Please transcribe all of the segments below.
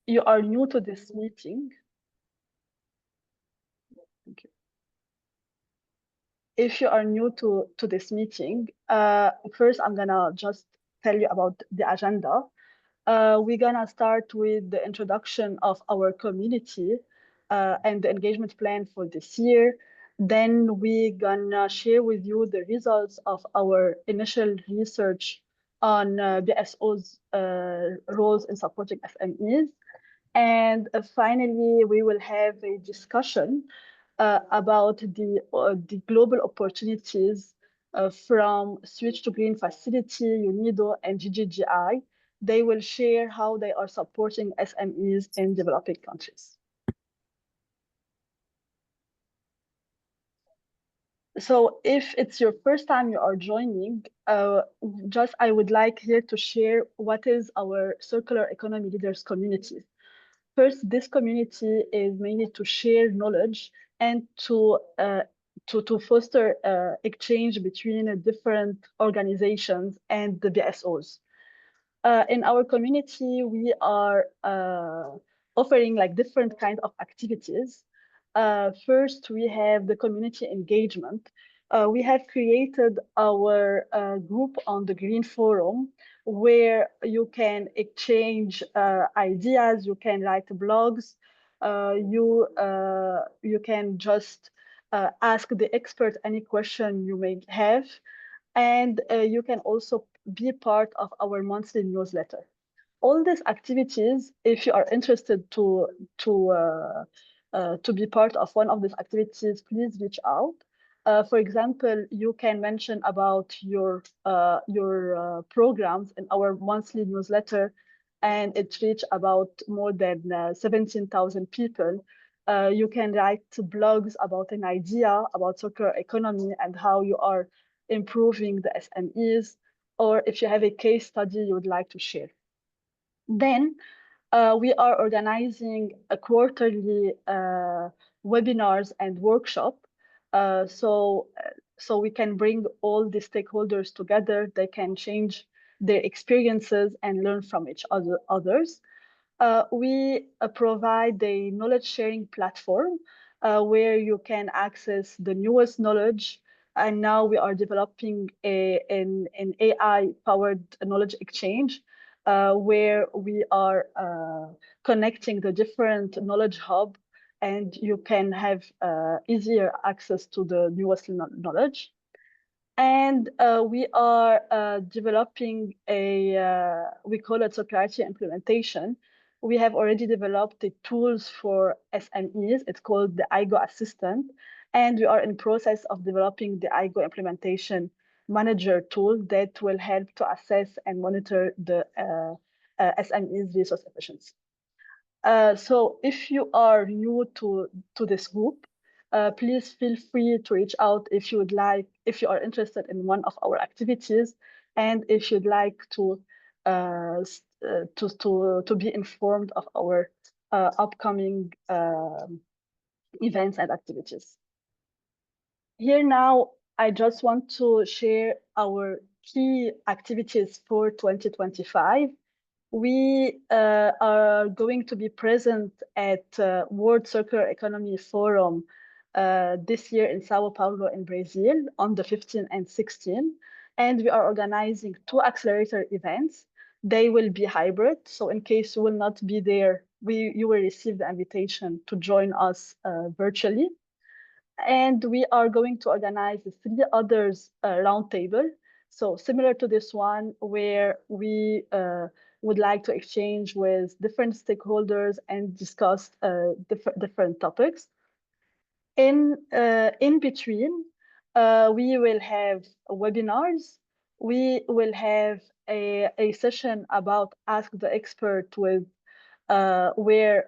you are new to this meeting, thank you. If you are new to this meeting, first I'm gonna just tell you about the agenda. We're gonna start with the introduction of our community and the engagement plan for this year. Then we're gonna share with you the results of our initial research on BSOs roles in supporting SMEs. And finally, we will have a discussion about the global opportunities from Switch to Green Facility, UNIDO, and GGGI. They will share how they are supporting SMEs in developing countries. So if it's your first time you are joining, I would like here to share what is our circular economy leaders community. First, this community is mainly to share knowledge and to foster exchange between different organizations and the BSOs. In our community, we are offering like different kinds of activities. First, we have the community engagement. We have created our group on the Green Forum where you can exchange ideas, you can write blogs, you can just ask the expert any question you may have, and you can also be part of our monthly newsletter. All these activities, if you are interested to be part of one of these activities, please reach out. For example, you can mention about your programs in our monthly newsletter, and it reached about more than 17,000 people. You can write blogs about an idea about circular economy and how you are improving the SMEs, or if you have a case study you would like to share. Then we are organizing a quarterly webinars and workshop. So we can bring all the stakeholders together. They can change their experiences and learn from each others. We provide a knowledge sharing platform where you can access the newest knowledge. And now we are developing an AI-powered knowledge exchange where we are connecting the different knowledge hub, and you can have easier access to the newest knowledge. And we are developing we call it circularity implementation. We have already developed the tools for SMEs. It's called the IGO Assistant. And we are in process of developing the IGO implementation manager tool that will help to assess and monitor the SMEs resource efficiency. So if you are new to this group, please feel free to reach out if you would like, if you are interested in one of our activities, and if you'd like to be informed of our upcoming events and activities. Here now, I just want to share our key activities for 2025. We are going to be present at World Circular Economy Forum this year in Sao Paulo in Brazil on the 15th and 16th. And we are organizing 2 accelerator events. They will be hybrid. So in case you will not be there, you will receive the invitation to join us virtually. And we are going to organize 3 others roundtable. So similar to this one, where we would like to exchange with different stakeholders and discuss different topics. In between, we will have webinars. We will have a session about Ask the Expert with where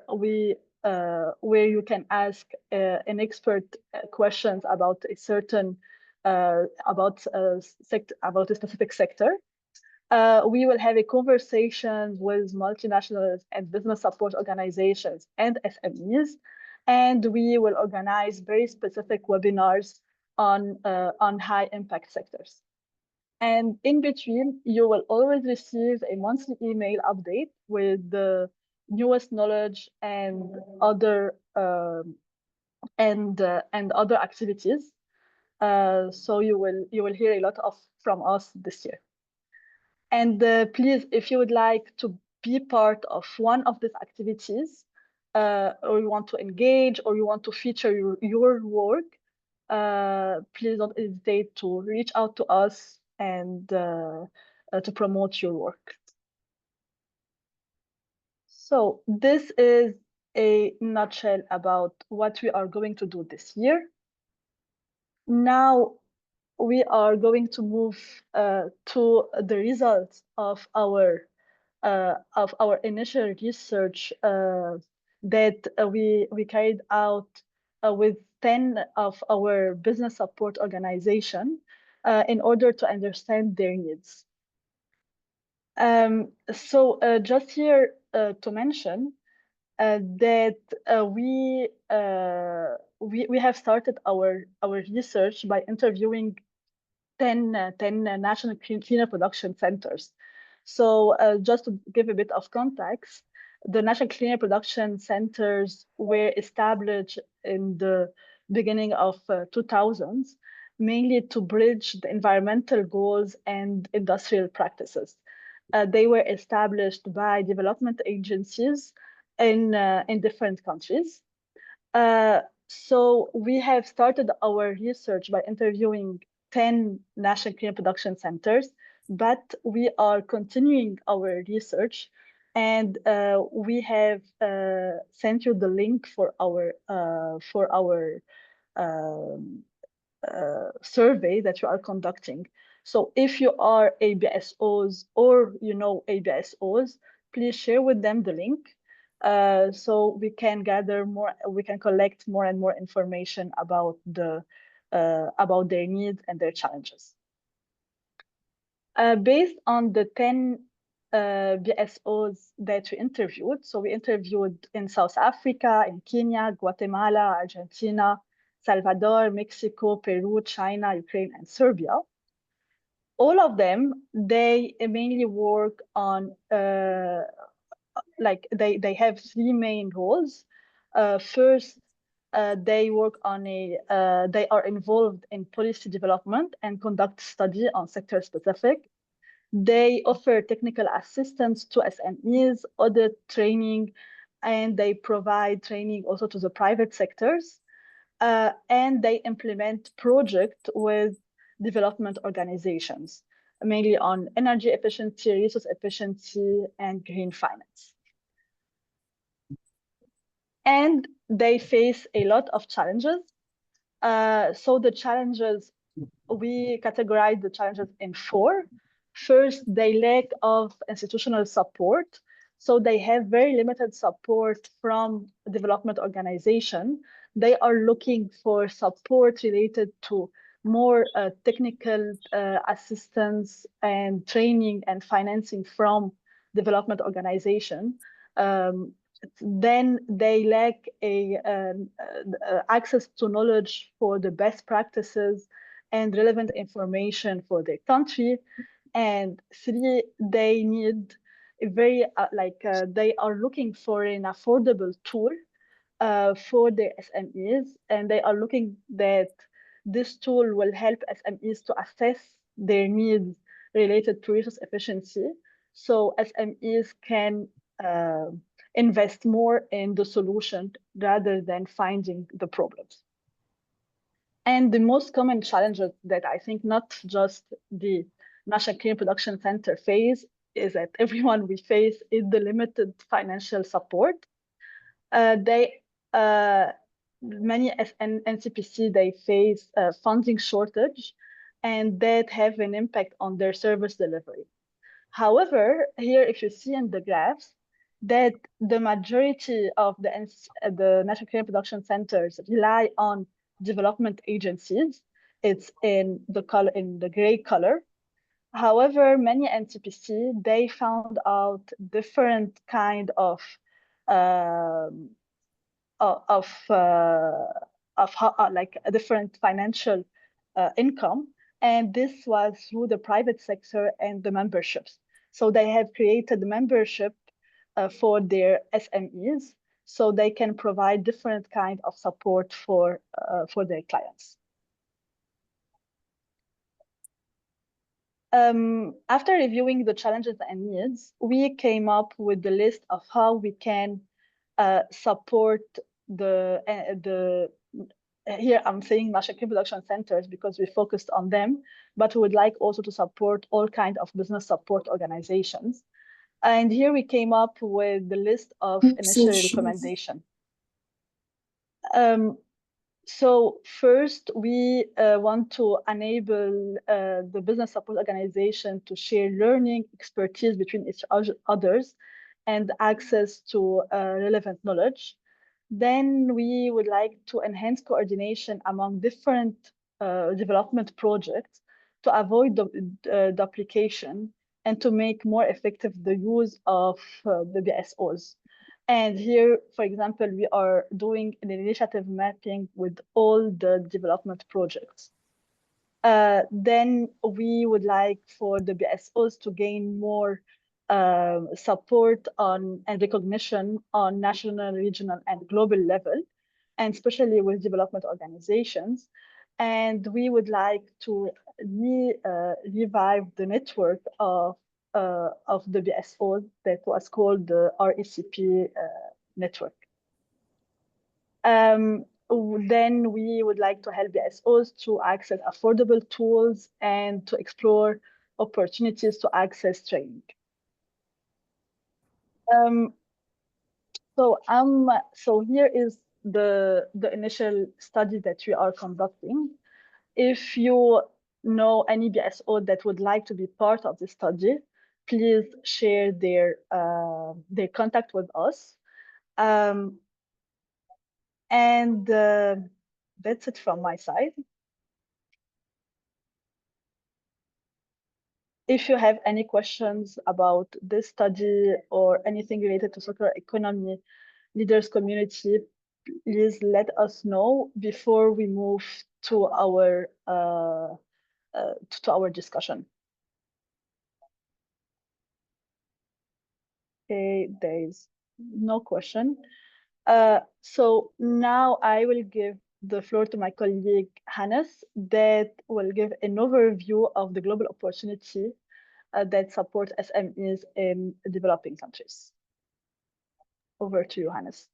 you can ask an expert questions about a certain about a specific sector. We will have a conversation with multinationals and business support organizations and SMEs, and we will organize very specific webinars on high impact sectors. And in between, you will always receive a monthly email update with the newest knowledge and other and other activities. So you will hear a lot from us this year. And please, if you would like to be part of one of these activities, or you want to engage, or you want to feature your work, please don't hesitate to reach out to us and to promote your work. So this is a nutshell about what we are going to do this year. Now we are going to move to the results of our initial research that we carried out with 10 of our business support organization in order to understand their needs. So just here to mention that we have started our research by interviewing 10 national cleaner production centers. So just to give a bit of context, the national cleaner production centers were established in the beginning of 2000s, mainly to bridge the environmental goals and industrial practices. They were established by development agencies in different countries. So we have started our research by interviewing 10 national cleaner production centers, but we are continuing our research, and we have sent you the link for our survey that you are conducting. So if you are ABSOs or you know ABSOs, please share with them the link so we can gather more, we can collect more and more information about about their needs and their challenges. Based on the 10 BSOs that we interviewed, so we interviewed in South Africa, in Kenya, Guatemala, Argentina, Salvador, Mexico, Peru, China, Ukraine, and Serbia. All of them, they mainly work on like they have three main roles. First, they work on they are involved in policy development and conduct study on sector specific. They offer technical assistance to SMEs, audit training, and they provide training also to the private sectors. And they implement projects with development organizations, mainly on energy efficiency, resource efficiency, and green finance. And they face a lot of challenges. So the challenges, we categorize the challenges in four. First, they lack of institutional support. So they have very limited support from development organization. They are looking for support related to more technical assistance and training and financing from development organization. Then they lack access to knowledge for the best practices and relevant information for their country. And three, they need a very they are looking for an affordable tool for their SMEs, and they are looking that this tool will help SMEs to assess their needs related to resource efficiency, so SMEs can invest more in the solution rather than finding the problems. And the most common challenges that I think not just the National Clean Production Center face is that everyone we face is the limited financial support. Many NCPC, they face funding shortage, and that have an impact on their service delivery. However, here, if you see in the graphs, that the majority of the National Clean Production Centers rely on development agencies. It's in the color, in the gray color. However, many NCPC, they found out different kind of like a different financial income, and this was through the private sector and the memberships. So they have created the membership for their SMEs, so they can provide different kind of support for their clients. After reviewing the challenges and needs, we came up with the list of how we can support here I'm saying machine production centers because we focused on them, but we would like also to support all kinds of business support organizations. And here we came up with the list of initial recommendations. So first, we want to enable the business support organization to share learning expertise between each others and access to relevant knowledge. Then we would like to enhance coordination among different development projects to avoid duplication and to make more effective the use of the BSOs. And here, for example, we are doing an initiative mapping with all the development projects. Then we would like for the BSOs to gain more support on and recognition on national, regional, and global level, and especially with development organizations. And we would like to revive the network of the BSO that was called the RECP network. Then we would like to help BSOs to access affordable tools and to explore opportunities to access training. So here is the initial study that we are conducting. If you know any BSO that would like to be part of the study, please share their contact with us. That's it from my side. If you have any questions about this study or anything related to circular economy, leaders community, please let us know before we move to our discussion. Okay, there is no question. So now I will give the floor to my colleague Hannes that will give an overview of the global opportunity that support SMEs in developing countries. Over to you, Hannes.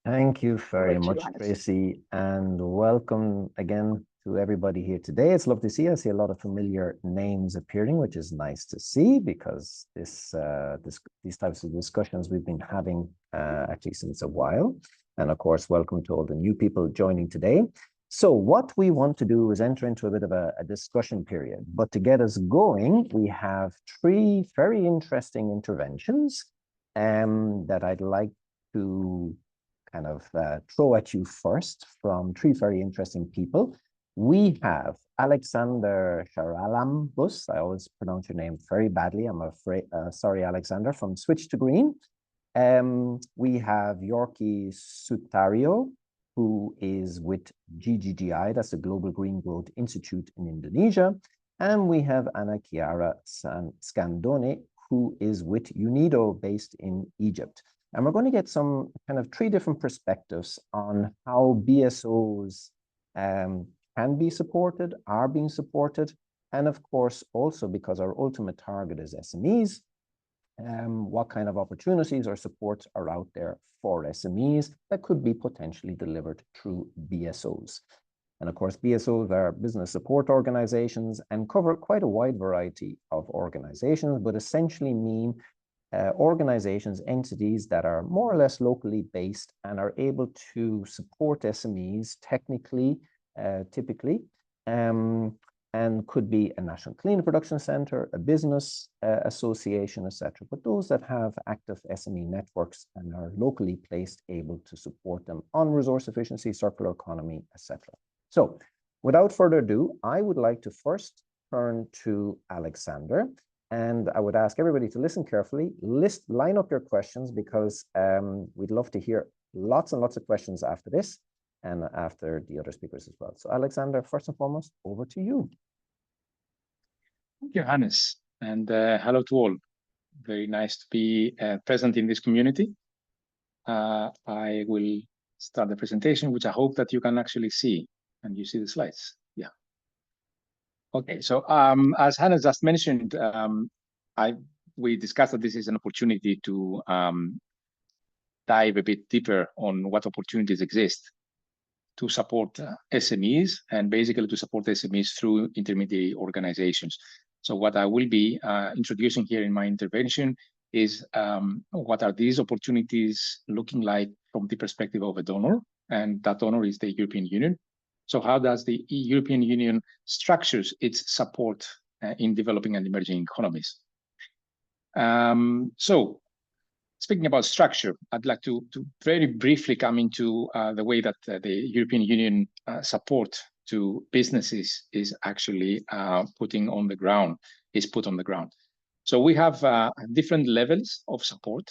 Thank you very much, Tracy, and welcome again to everybody here today. It's lovely to see. I see a lot of familiar names appearing, which is nice to see because these types of discussions we've been having actually since a while. And of course, welcome to all the new people joining today. So what we want to do is enter into a bit of a discussion period. But to get us going, we have three very interesting interventions that I'd like to kind of throw at you first from three very interesting people. We have Alexander Charalambous. I always pronounce your name very badly. I'm afraid. Sorry, Alexander, from Switch to Green. We have Yorki Sutario, who is with GGGI, that's the Global Green Growth Institute in Indonesia. And we have Ana Chiara Scandone, who is with UNIDO based in Egypt. And we're going to get some kind of three different perspectives on how BSOs can be supported, are being supported, and of course, also because our ultimate target is SMEs, what kind of opportunities or supports are out there for SMEs that could be potentially delivered through BSOs. And of course, BSOs are business support organizations and cover quite a wide variety of organizations, but essentially mean organizations, entities that are more or less locally based and are able to support SMEs technically, typically, and could be a national clean production center, a business association, etc. But those that have active SME networks and are locally placed, able to support them on resource efficiency, circular economy, etc. So without further ado, I would like to first turn to Alexander. And I would ask everybody to listen carefully, line up your questions, because we'd love to hear lots and lots of questions after this and after the other speakers as well. So Alexander, first and foremost, over to you. Thank you, Hannes, and hello to all. Very nice to be present in this community. I will start the presentation, which I hope that you can actually see, and you see the slides. Yeah. Okay, so as Hannah just mentioned, we discussed that this is an opportunity to dive a bit deeper on what opportunities exist to support SMEs, and basically to support SMEs through intermediary organizations. So what I will be introducing here in my intervention is what are these opportunities looking like from the perspective of a donor, and that donor is the European Union. So how does the European Union structures its support in developing and emerging economies? So speaking about structure, I'd like to very briefly come into the way that the European Union support to businesses is actually put on the ground. So we have different levels of support.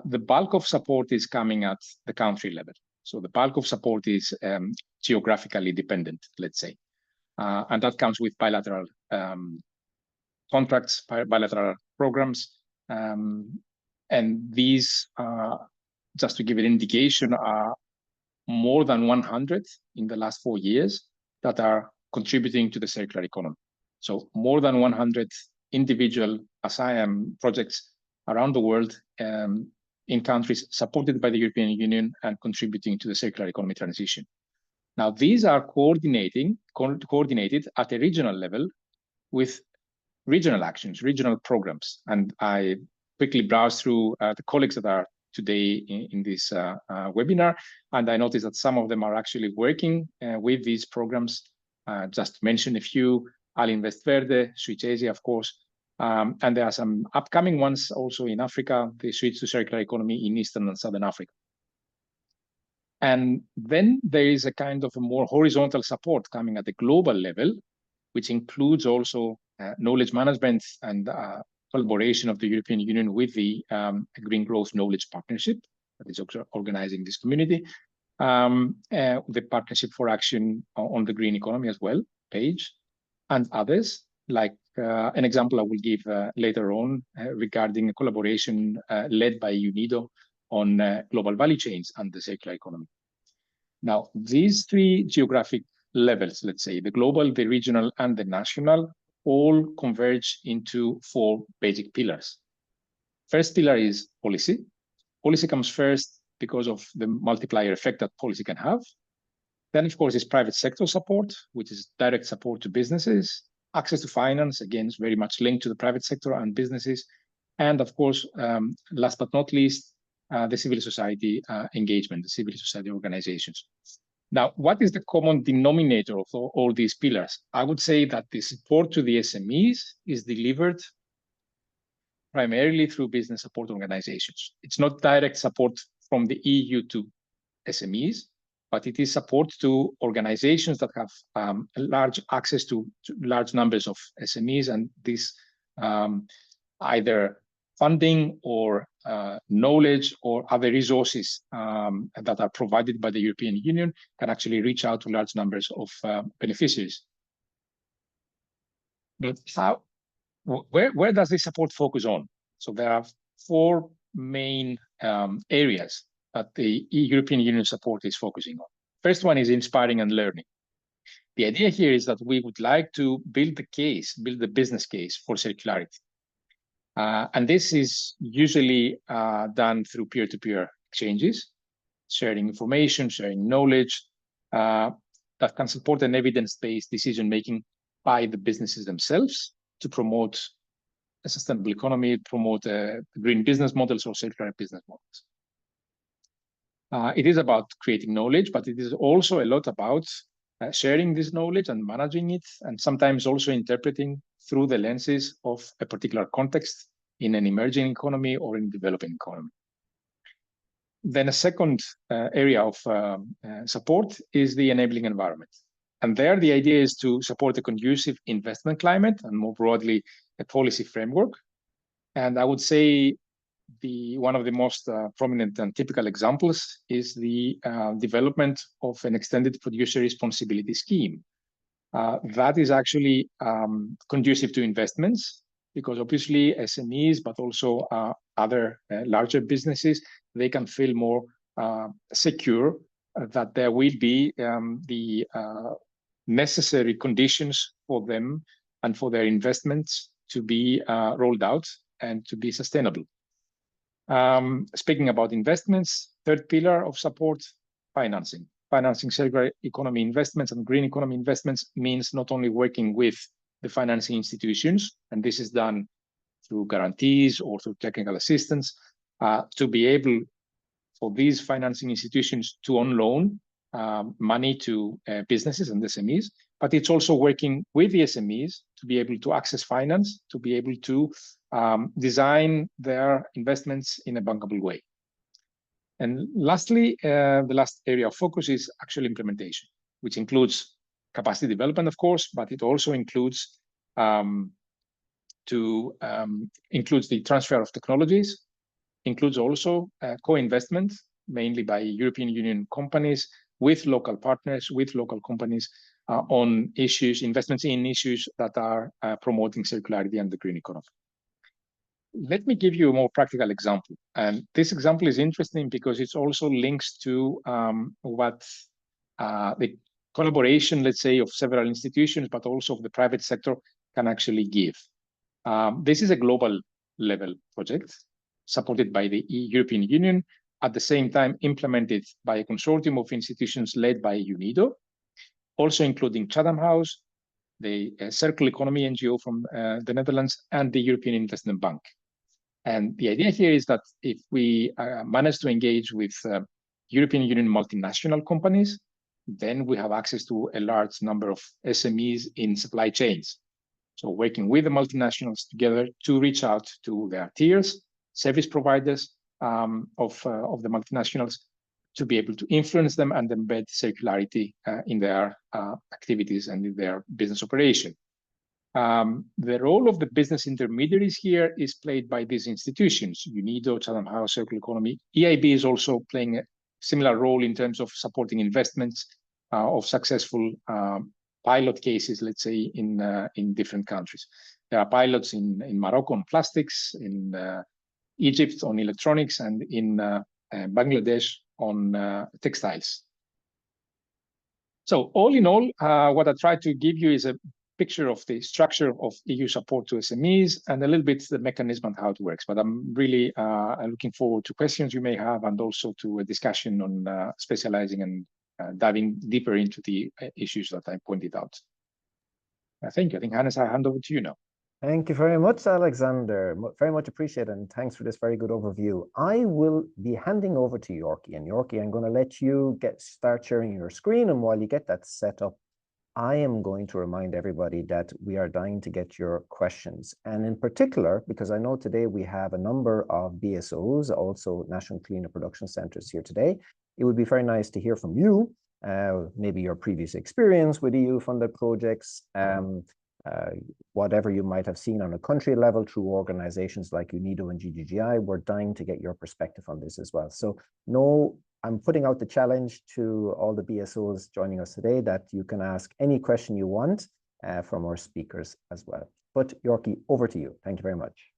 The bulk of support is coming at the country level. So the bulk of support is geographically dependent, let's say. And that comes with bilateral contracts, bilateral programs. And these, just to give an indication, are more than 100 in the last 4 years that are contributing to the circular economy. So more than 100 individual projects around the world in countries supported by the European Union and contributing to the circular economy transition. Now, these are coordinated at a regional level with regional actions, regional programs. And I quickly browse through the colleagues that are today in this webinar, and I noticed that some of them are actually working with these programs. Just to mention a few: Alinvest Verde, Switch Asia, of course, and there are some upcoming ones also in Africa, the Switch to Circular Economy in Eastern and Southern Africa. And then there is a kind of a more horizontal support coming at the global level, which includes also knowledge management and collaboration of the European Union with the Green Growth Knowledge Partnership that is organizing this community, the Partnership for Action on the Green Economy as well, PAGE, and others, like an example I will give later on regarding a collaboration led by UNIDO on global value chains and the circular economy. Now, these three geographic levels, let's say, the global, the regional, and the national, all converge into 4 basic pillars. First pillar is policy. Policy comes first because of the multiplier effect that policy can have. Then, of course, is private sector support, which is direct support to businesses. Access to finance, again, is very much linked to the private sector and businesses. And of course, last but not least, the civil society engagement, the civil society organizations. Now, what is the common denominator of all these pillars? I would say that the support to the SMEs is delivered primarily through business support organizations. It's not direct support from the EU to SMEs, but it is support to organizations that have large access to large numbers of SMEs, and this either funding or knowledge or other resources that are provided by the European Union can actually reach out to large numbers of beneficiaries. But where does this support focus on? So there are 4 main areas that the European Union support is focusing on. First one is inspiring and learning. The idea here is that we would like to build the business case for circularity. And this is usually done through peer-to-peer exchanges, sharing information, sharing knowledge that can support an evidence-based decision-making by the businesses themselves to promote a sustainable economy, promote green business models or circular business models. It is about creating knowledge, but it is also a lot about sharing this knowledge and managing it, and sometimes also interpreting through the lenses of a particular context in an emerging economy or in a developing economy. Then a second area of support is the enabling environment. And there the idea is to support a conducive investment climate and more broadly a policy framework. And I would say one of the most prominent and typical examples is the development of an extended producer responsibility scheme. That is actually conducive to investments because obviously SMEs, but also other larger businesses, they can feel more secure that there will be the necessary conditions for them and for their investments to be rolled out and to be sustainable. Speaking about investments, third pillar of support, financing. Financing circular economy investments and green economy investments means not only working with the financing institutions, and this is done through guarantees or through technical assistance, to be able for these financing institutions to on loan money to businesses and SMEs, but it's also working with the SMEs to be able to access finance, to be able to design their investments in a bankable way. And lastly, the last area of focus is actual implementation, which includes capacity development, of course, but it also includes includes the transfer of technologies, includes also co-investment, mainly by European Union companies with local partners, with local companies on issues, investments in issues that are promoting circularity and the green economy. Let me give you a more practical example. And this example is interesting because it also links to what the collaboration, let's say, of several institutions, but also of the private sector can actually give. This is a global level project supported by the European Union, at the same time implemented by a consortium of institutions led by UNIDO, also including Chatham House, the Circular Economy NGO from the Netherlands, and the European Investment Bank. And the idea here is that if we manage to engage with European Union multinational companies, then we have access to a large number of SMEs in supply chains. So working with the multinationals together to reach out to their tiers, service providers of the multinationals, to be able to influence them and embed circularity in their activities and in their business operation. The role of the business intermediaries here is played by these institutions, UNIDO, Chatham House, Circular Economy. EIB is also playing a similar role in terms of supporting investments of successful pilot cases, let's say, in different countries. There are pilots in Morocco on plastics, in Egypt on electronics, and in Bangladesh on textiles. So all in all, what I tried to give you is a picture of the structure of EU support to SMEs and a little bit the mechanism and how it works. But I'm really looking forward to questions you may have and also to a discussion on specializing and diving deeper into the issues that I pointed out. Thank you. I think, Hannes, I hand over to you now. Thank you very much, Alexander. Very much appreciated, and thanks for this very good overview. I will be handing over to Yorkie, and Yorkie, I'm going to let you start sharing your screen, and while you get that set up, I am going to remind everybody that we are dying to get your questions. And in particular, because I know today we have a number of BSOs, also National Cleaner Production Centres here today, it would be very nice to hear from you, maybe your previous experience with EU-funded projects, whatever you might have seen on a country level through organizations like UNIDO and GGGI. We're dying to get your perspective on this as well. So I'm putting out the challenge to all the BSOs joining us today that you can ask any question you want from our speakers as well. But Yorkie, over to you. Thank you very much.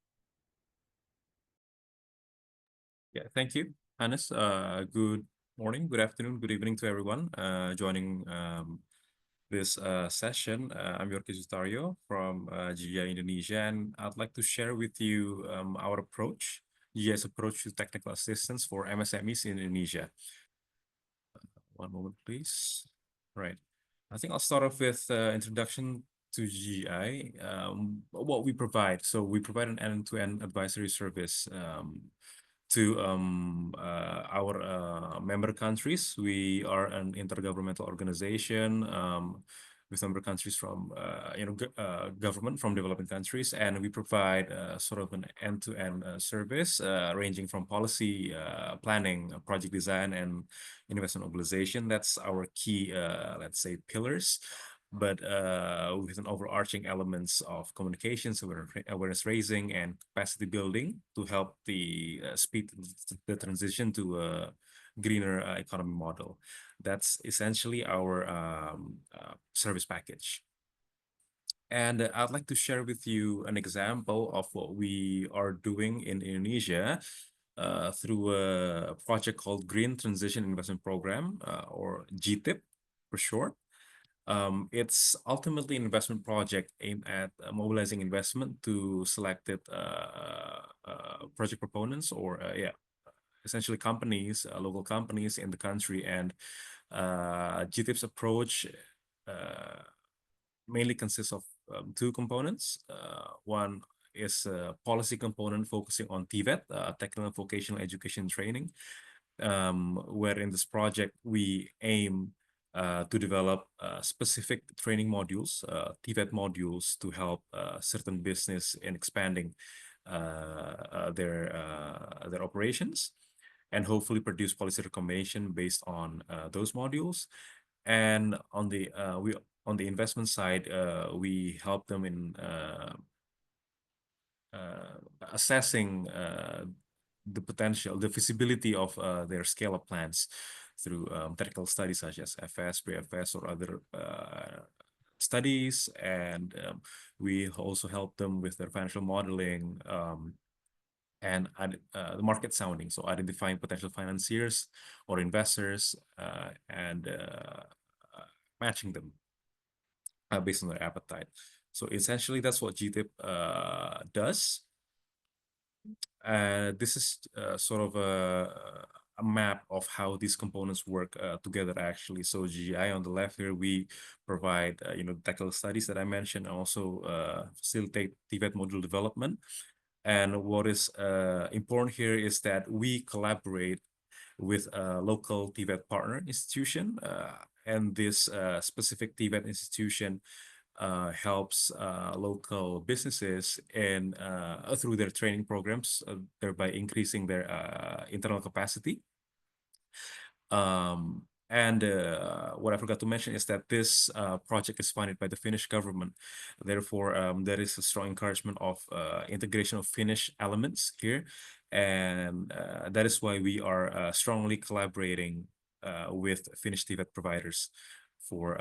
Yeah, thank you, Hannes. Good morning, good afternoon, good evening to everyone joining this session. I'm Yorkie Sutario from GGI Indonesia, and I'd like to share with you our approach, GGI's approach to technical assistance for MSMEs in Indonesia. One moment, please. Right. I think I'll start off with introduction to GGI, what we provide. So we provide an end-to-end advisory service to our member countries. We are an intergovernmental organization with member countries from government from developing countries, and we provide sort of an end-to-end service ranging from policy planning, project design, and investment mobilization. That's our key, let's say, pillars. But with an overarching elements of communications, awareness raising, and capacity building to help the speed the transition to a greener economy model. That's essentially our service package. And I'd like to share with you an example of what we are doing in Indonesia through a project called Green Transition Investment Program, or GTIP for short. It's ultimately an investment project aimed at mobilizing investment to selected project proponents, or essentially companies, local companies in the country. And GTIP's approach mainly consists of two components. One is a policy component focusing on TVET, technical vocational education training, where in this project we aim to develop specific training modules, TVET modules, to help certain business in expanding their operations, and hopefully produce policy recommendation based on those modules. And on the investment side, we help them in assessing the potential, the feasibility of their scale-up plans through technical studies such as FS, pre-FS, or other studies. And we also help them with their financial modeling and the market sounding, so identifying potential financiers or investors and matching them based on their appetite. So essentially, that's what GTIP does. This is sort of a map of how these components work together, actually. So GI on the left here, we provide technical studies that I mentioned, and also facilitate TVET module development. And what is important here is that we collaborate with a local TVET partner institution, and this specific TVET institution helps local businesses in through their training programs, thereby increasing their internal capacity. And what I forgot to mention is that this project is funded by the Finnish government. Therefore, there is a strong encouragement of integration of Finnish elements here. And that is why we are strongly collaborating with Finnish TVET providers for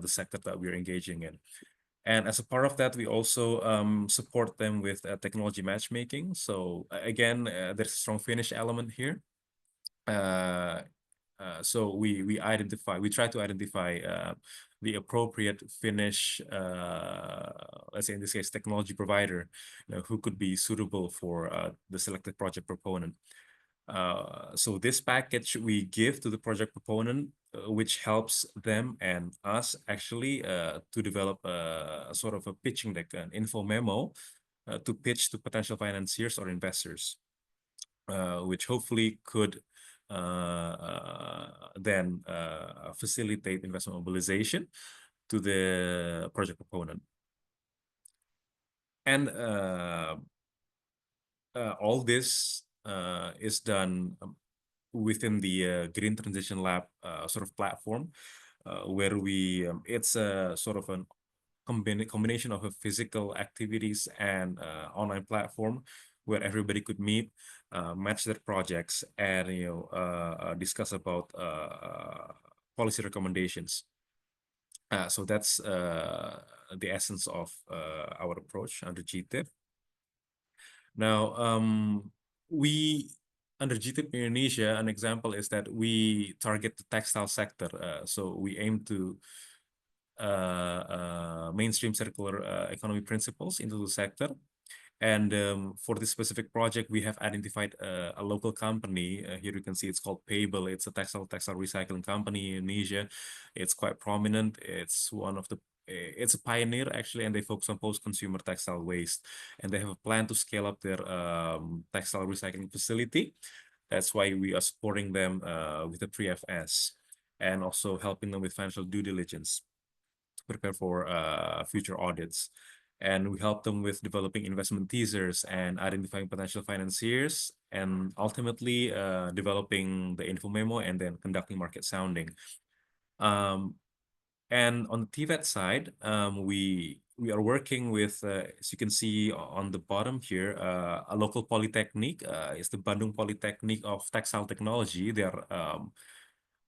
the sector that we're engaging in. And as a part of that, we also support them with technology matchmaking. So again, there's a strong Finnish element here. So we try to identify the appropriate Finnish, let's say in this case, technology provider, who could be suitable for the selected project proponent. So this package we give to the project proponent, which helps them and us actually to develop a sort of a pitching deck, an info memo to pitch to potential financiers or investors, which hopefully could then facilitate investment mobilization to the project proponent. And all this is done within the Green Transition Lab sort of platform, where we it's a sort of a combination of a physical activities and online platform where everybody could meet, match their projects, and discuss about policy recommendations. So that's the essence of our approach under GTIP. Now, we under GTIP Indonesia, an example is that we target the textile sector. So we aim to mainstream circular economy principles into the sector. And for this specific project, we have identified a local company. Here you can see it's called Payable. It's a textile recycling company in Indonesia. It's quite prominent. It's one of the it's a pioneer actually, and they focus on post-consumer textile waste. And they have a plan to scale up their textile recycling facility. That's why we are supporting them with the pre-FS and also helping them with financial due diligence to prepare for future audits. And we help them with developing investment teasers and identifying potential financiers, and ultimately developing the info memo and then conducting market sounding. And on the TVET side, we are working with, as you can see on the bottom here, a local polytechnic. It's the Bandung Polytechnic of Textile Technology. They are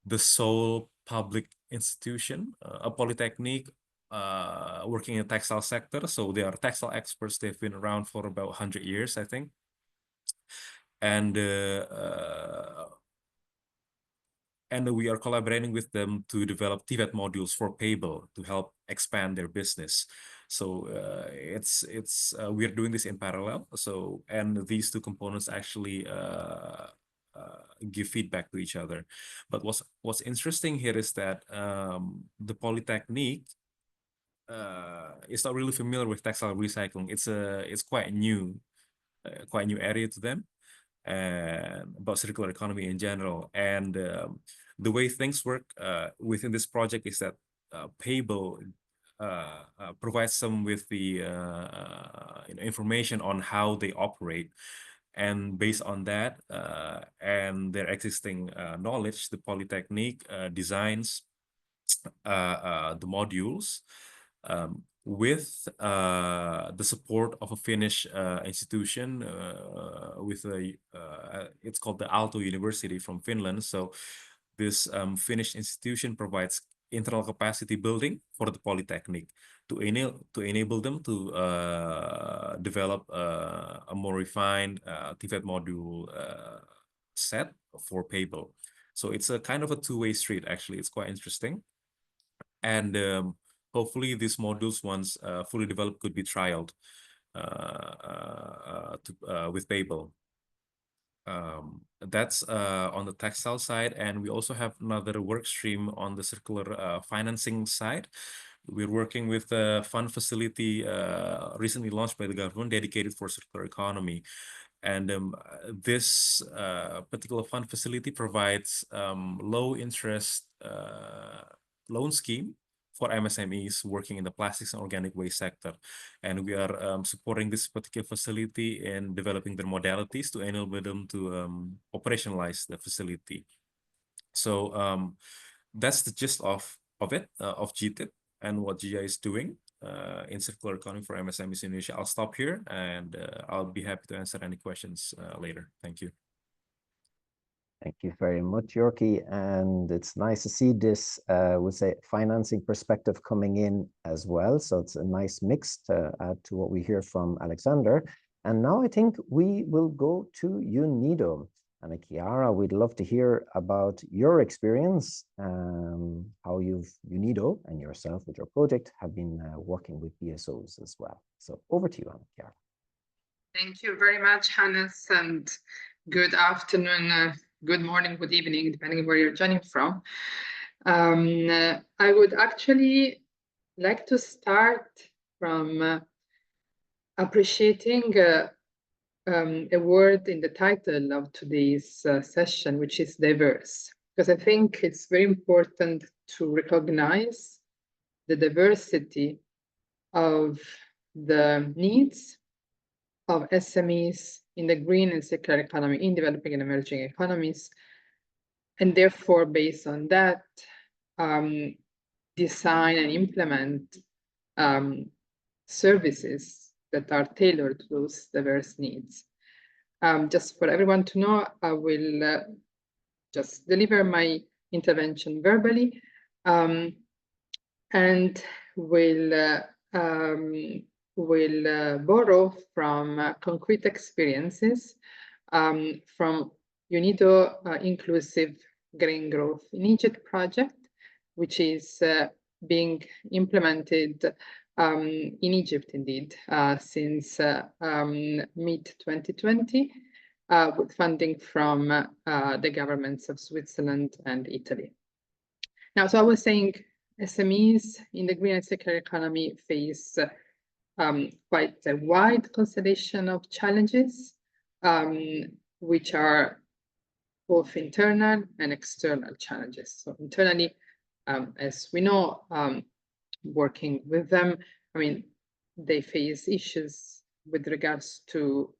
the sole public institution, a polytechnic working in the textile sector. So they are textile experts. They've been around for about 100 years, I think. And we are collaborating with them to develop TVET modules for Payable to help expand their business. So we're doing this in parallel. So, and these two components actually give feedback to each other. But what's interesting here is that the Polytechnique is not really familiar with textile recycling. It's quite new area to them, and about circular economy in general. And the way things work within this project is that Payable provides them with the information on how they operate. And based on that and their existing knowledge, the Polytechnique designs the modules with the support of a Finnish institution with it's called the Aalto University from Finland. So this Finnish institution provides internal capacity building for the Polytechnique to enable them to develop a more refined TVET module set for Payable. So it's a kind of a two-way street, actually. It's quite interesting. And hopefully these modules, once fully developed, could be trialed with Payable. That's on the textile side. And we also have another work stream on the circular financing side. We're working with a fund facility recently launched by the government dedicated for circular economy. And this particular fund facility provides low interest loan scheme for MSMEs working in the plastics and organic waste sector. And we are supporting this particular facility in developing their modalities to enable them to operationalize the facility. So that's the gist of it, of GTIP and what GI is doing in circular economy for MSMEs in Indonesia. I'll stop here, and I'll be happy to answer any questions later. Thank you. Thank you very much, Yorki. And it's nice to see this, we'll say, financing perspective coming in as well. So it's a nice mix to add to what we hear from Alexander. And now I think we will go to UNIDO. And Chiara, we'd love to hear about your experience, how UNIDO and yourself with your project have been working with BSOs as well. So over to you, Chiara. Thank you very much, Hannes, and good afternoon, good morning, good evening, depending on where you're joining from. I would actually like to start from appreciating a word in the title of today's session, which is diverse, because I think it's very important to recognize the diversity of the needs of SMEs in the green and circular economy in developing and emerging economies, and therefore, based on that, design and implement services that are tailored to those diverse needs. Just for everyone to know, I will just deliver my intervention verbally and will borrow from concrete experiences from UNIDO Inclusive Green Growth in Egypt project, which is being implemented in Egypt, indeed, since mid-2020, with funding from the governments of Switzerland and Italy. Now, so I was saying SMEs in the green and circular economy face quite a wide constellation of challenges, which are both internal and external challenges. So internally, as we know, working with them, I mean, they face issues with regards to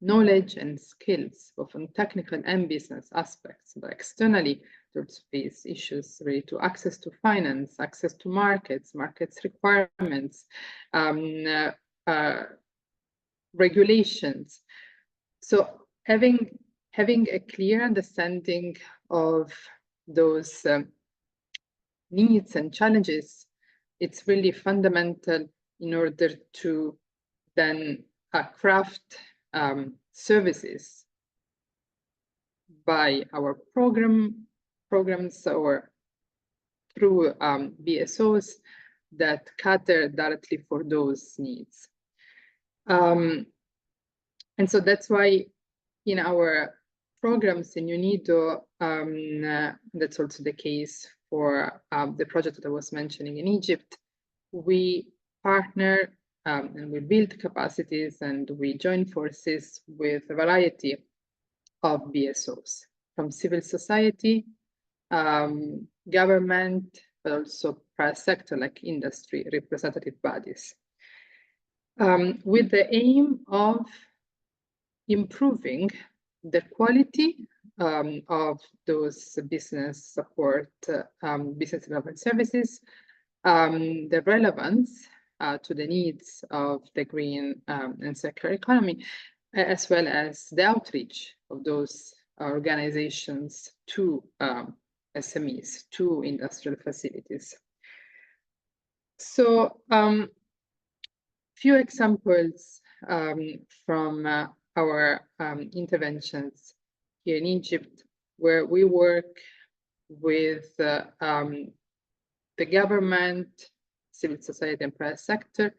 knowledge and skills, both on technical and business aspects. But externally, they also face issues related to access to finance, access to markets requirements, regulations. So having a clear understanding of those needs and challenges it's really fundamental in order to then craft services by our programs or through BSOs that cater directly for those needs. And so that's why in our programs in UNIDO, that's also the case for the project that I was mentioning in Egypt, we partner and we build capacities and we join forces with a variety of BSOs, from civil society, government, but also private sector like industry representative bodies, with the aim of improving the quality of those business support, business development services, the relevance to the needs of the green and circular economy, as well as the outreach of those organizations to SMEs, to industrial facilities. So few examples from our interventions here in Egypt, where we work with the government, civil society, and private sector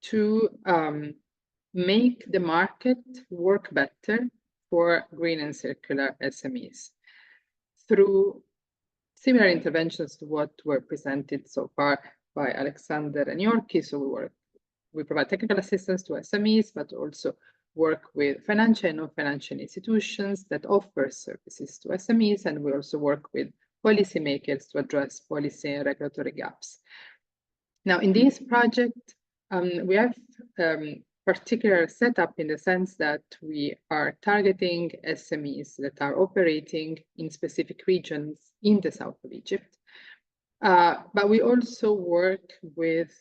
to make the market work better for green and circular SMEs through similar interventions to what were presented so far by Alexander and Yorki. So we provide technical assistance to SMEs, but also work with financial and non-financial institutions that offer services to SMEs, and we also work with policymakers to address policy and regulatory gaps. Now, in this project, we have particular setup in the sense that we are targeting SMEs that are operating in specific regions in the south of Egypt. But we also work with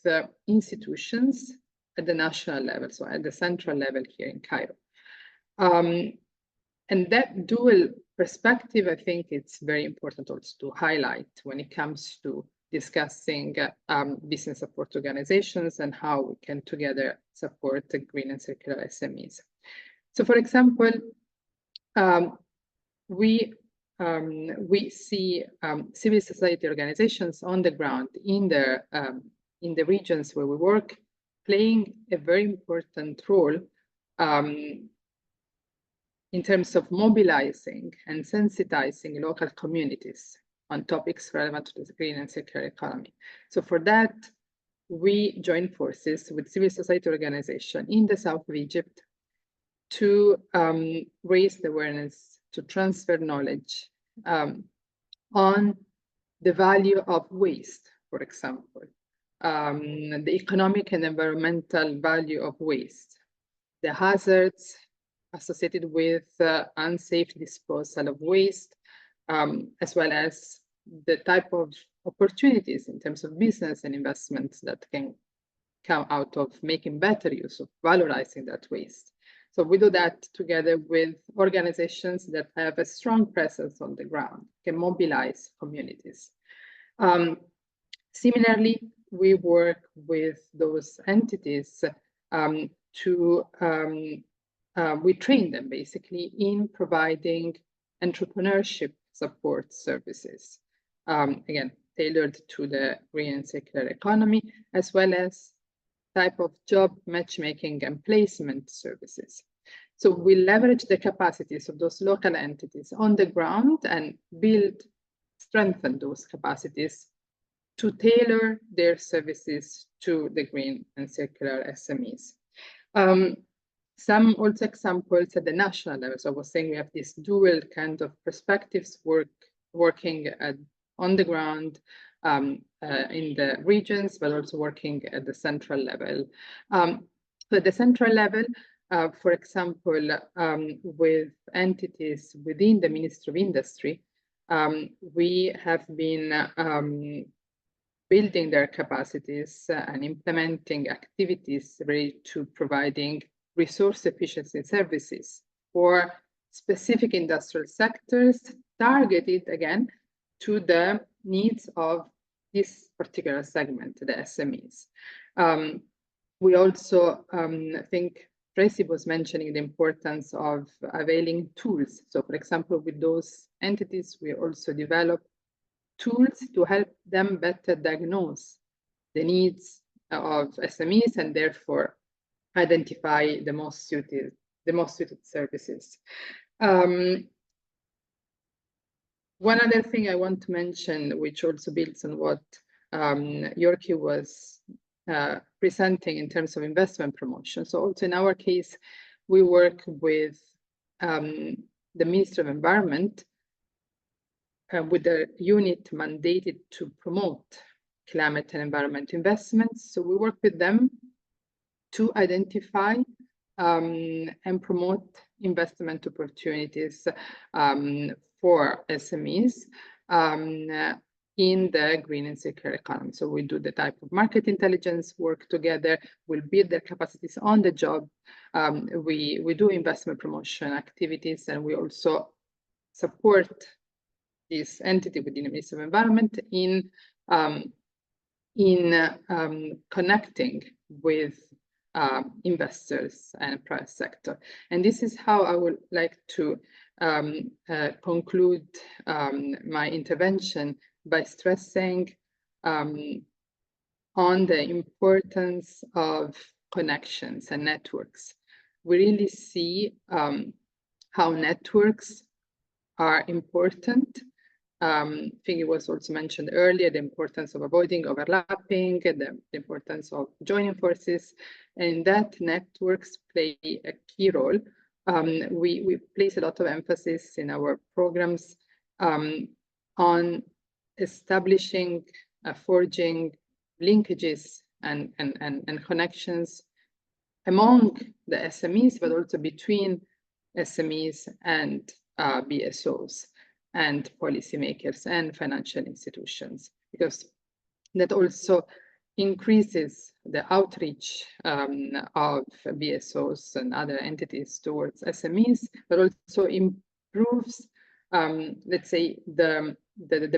institutions at the national level, so at the central level here in Cairo. And that dual perspective, I think it's very important also to highlight when it comes to discussing business support organizations and how we can together support the green and circular SMEs. So, for example, we see civil society organizations on the ground in the regions where we work, playing a very important role in terms of mobilizing and sensitizing local communities on topics relevant to the green and circular economy. So for that, we join forces with civil society organizations in the south of Egypt to raise the awareness, to transfer knowledge on the value of waste, for example, the economic and environmental value of waste, the hazards associated with unsafe disposal of waste, as well as the type of opportunities in terms of business and investments that can come out of making better use of valorizing that waste. So we do that together with organizations that have a strong presence on the ground, can mobilize communities. Similarly, we work with those entities we train them basically in providing entrepreneurship support services, again, tailored to the green and circular economy, as well as type of job matchmaking and placement services. So we leverage the capacities of those local entities on the ground and strengthen those capacities to tailor their services to the green and circular SMEs. Some also examples at the national level. So I was saying we have this dual kind of perspectives working on the ground in the regions, but also working at the central level. So at the central level, for example, with entities within the Ministry of Industry, we have been building their capacities and implementing activities related to providing resource efficiency services for specific industrial sectors targeted again to the needs of this particular segment, the SMEs. We also think Tracy was mentioning the importance of availing tools. So for example, with those entities, we also develop tools to help them better diagnose the needs of SMEs and therefore identify the most suited services. One other thing I want to mention, which also builds on what Yorki was presenting in terms of investment promotion. So also in our case, we work with the Ministry of Environment with a unit mandated to promote climate and environment investments. So we work with them to identify and promote investment opportunities for SMEs in the green and circular economy. So we do the type of market intelligence work together, we'll build their capacities on the job, we do investment promotion activities, and we also support this entity within the Ministry of Environment in connecting with investors and private sector. And this is how I would like to conclude my intervention by stressing on the importance of connections and networks. We really see how networks are important. I think it was also mentioned earlier, the importance of avoiding overlapping, the importance of joining forces, and that networks play a key role. We place a lot of emphasis in our programs on establishing, forging linkages and connections among the SMEs, but also between SMEs and BSOs and policymakers and financial institutions, because that also increases the outreach of BSOs and other entities towards SMEs, but also improves, let's say, the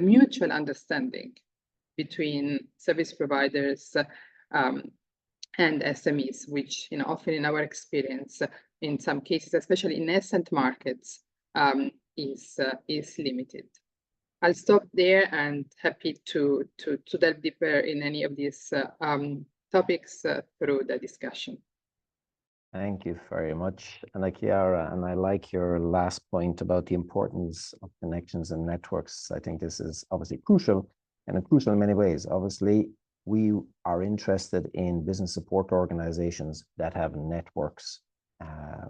mutual understanding between service providers and SMEs, which often in our experience, in some cases, especially in nascent markets, is limited. I'll stop there and happy to delve deeper in any of these topics through the discussion. Thank you very much, Anna Chiara. And I like your last point about the importance of connections and networks. I think this is obviously crucial, and crucial in many ways. Obviously, we are interested in business support organizations that have networks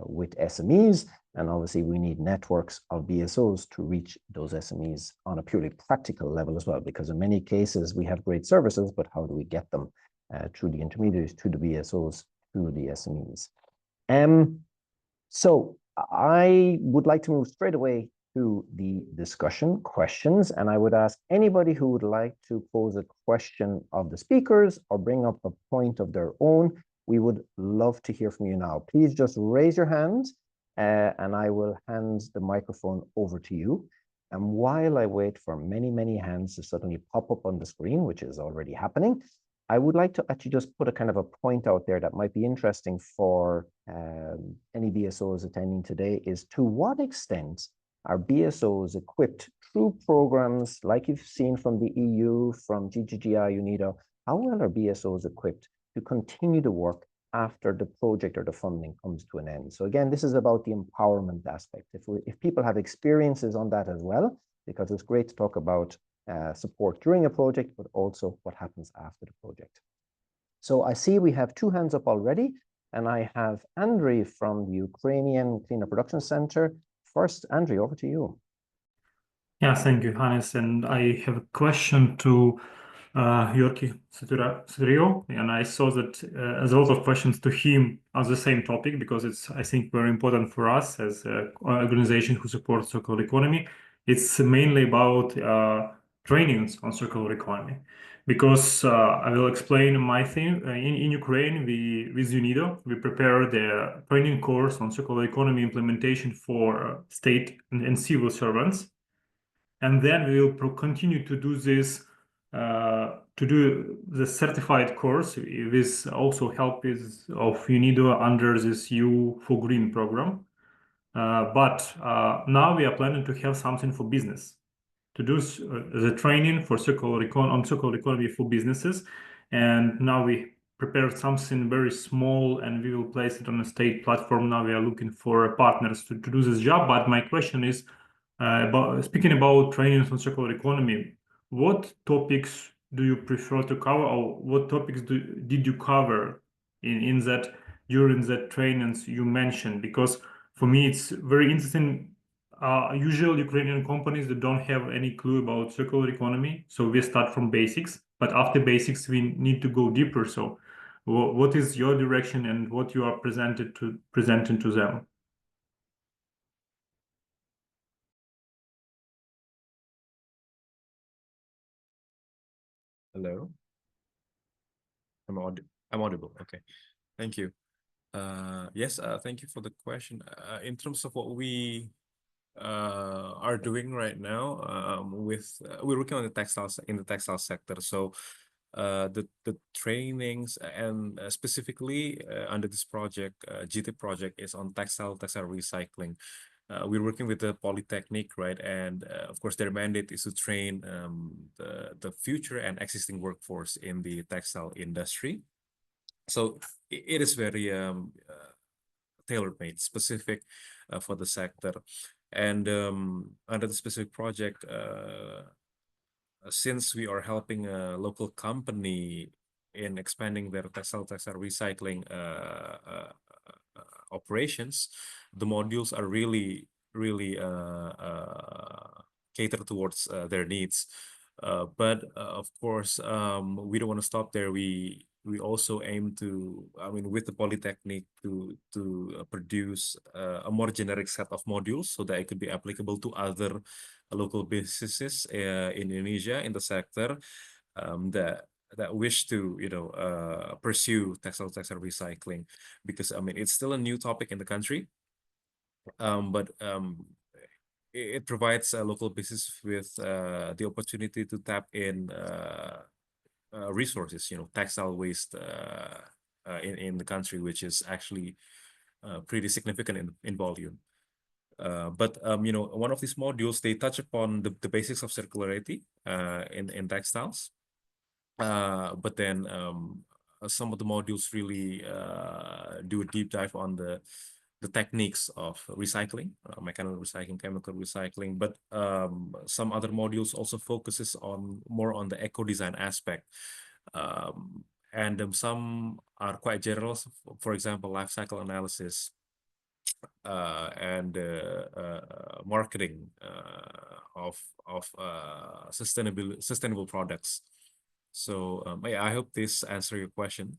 with SMEs, and obviously we need networks of BSOs to reach those SMEs on a purely practical level as well, because in many cases we have great services, but how do we get them through the intermediaries, to the BSOs, to the SMEs? So I would like to move straight away to the discussion questions, and I would ask anybody who would like to pose a question of the speakers or bring up a point of their own. We would love to hear from you now. Please just raise your hand and I will hand the microphone over to you. And while I wait for many, many hands to suddenly pop up on the screen, which is already happening, I would like to actually just put a kind of a point out there that might be interesting for any BSOs attending today, is to what extent are BSOs equipped through programs like you've seen from the EU, from GGGI, UNIDO? How well are BSOs equipped to continue to work after the project or the funding comes to an end? So again, this is about the empowerment aspect. If people have experiences on that as well, because it's great to talk about support during a project, but also what happens after the project. So I see we have two hands up already, and I have Andriy from the Ukrainian Cleaner Production Center. First, Andriy, over to you. Yeah, thank you, Hannes. And I have a question to Yorki Sotiriou, and I saw that there's a lot of questions to him on the same topic, because it's, I think, very important for us as an organization who supports circular economy. It's mainly about trainings on circular economy, because I will explain my thing. In Ukraine, with UNIDO, we prepare the training course on circular economy implementation for state and civil servants. And then we will continue to do this to do the certified course with also help of UNIDO under this U for Green program. But now we are planning to have something for business, to do the training for circular economy for businesses. And now we prepared something very small and we will place it on a state platform. Now we are looking for partners to do this job. But my question is, speaking about trainings on circular economy, what topics do you prefer to cover, or what topics did you cover in that during the trainings you mentioned? Because for me, it's very interesting. Usual Ukrainian companies that don't have any clue about circular economy, so we start from basics. But after basics, we need to go deeper. So, what is your direction and what you are presenting to them? Hello. I'm audible. Okay. Thank you. Yes, thank you for the question. In terms of what we are doing right now, we're working on the textile sector. So the trainings and specifically under this project, GT project is on textile recycling. We're working with the Polytechnic, right? And of course, their mandate is to train the future and existing workforce in the textile industry. So it is very tailor-made, specific for the sector. And under the specific project, since we are helping a local company in expanding their textile recycling operations, the modules are really catered towards their needs. But of course, we don't want to stop there. We also aim to, with the Polytechnic to produce a more generic set of modules so that it could be applicable to other local businesses in Indonesia in the sector that wish to pursue textile recycling, because it's still a new topic in the country, but it provides a local business with the opportunity to tap in resources, textile waste in the country, which is actually pretty significant in volume. But one of these modules, they touch upon the basics of circularity in textiles. But then some of the modules really do a deep dive on the techniques of recycling, mechanical recycling, chemical recycling. But some other modules also focuses more on the eco-design aspect. And some are quite general. For example, life cycle analysis and marketing of sustainable products. So I hope this answers your question,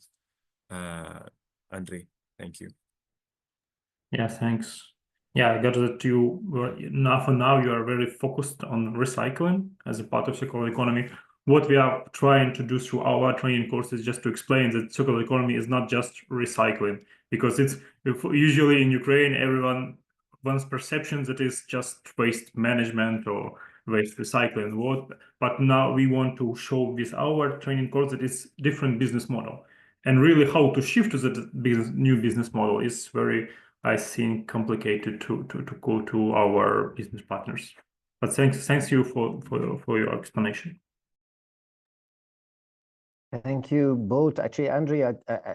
Andre. Thank you. Yeah, thanks. Yeah, I got that for now you are very focused on recycling as a part of circular economy. What we are trying to do through our training course is just to explain that circular economy is not just recycling, because it's usually in Ukraine, everyone's perception that is just waste management or waste recycling. But now we want to show with our training course that it's different business model, and really how to shift to the new business model is very, I think, complicated to go to our business partners. But thanks you for your explanation. Thank you both. Actually, Andre,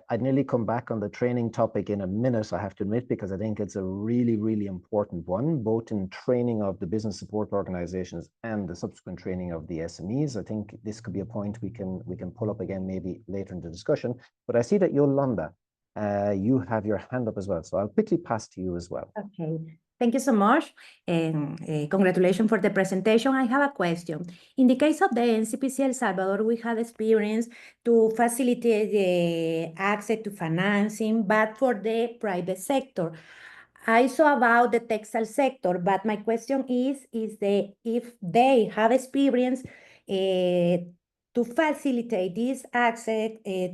I'd nearly come back on the training topic in a minute, I have to admit, because I think it's a really important one, both in training of the business support organizations and the subsequent training of the SMEs. I think this could be a point we can pull up again maybe later in the discussion. But I see that Yolanda, you have your hand up as well. So I'll quickly pass to you as well. Okay. Thank you so much, and congratulations for the presentation. I have a question. In the case of the NCPC El Salvador, we had experience to facilitate the access to financing, but for the private sector. I saw about the textile sector, but my question is if they have experience to facilitate this access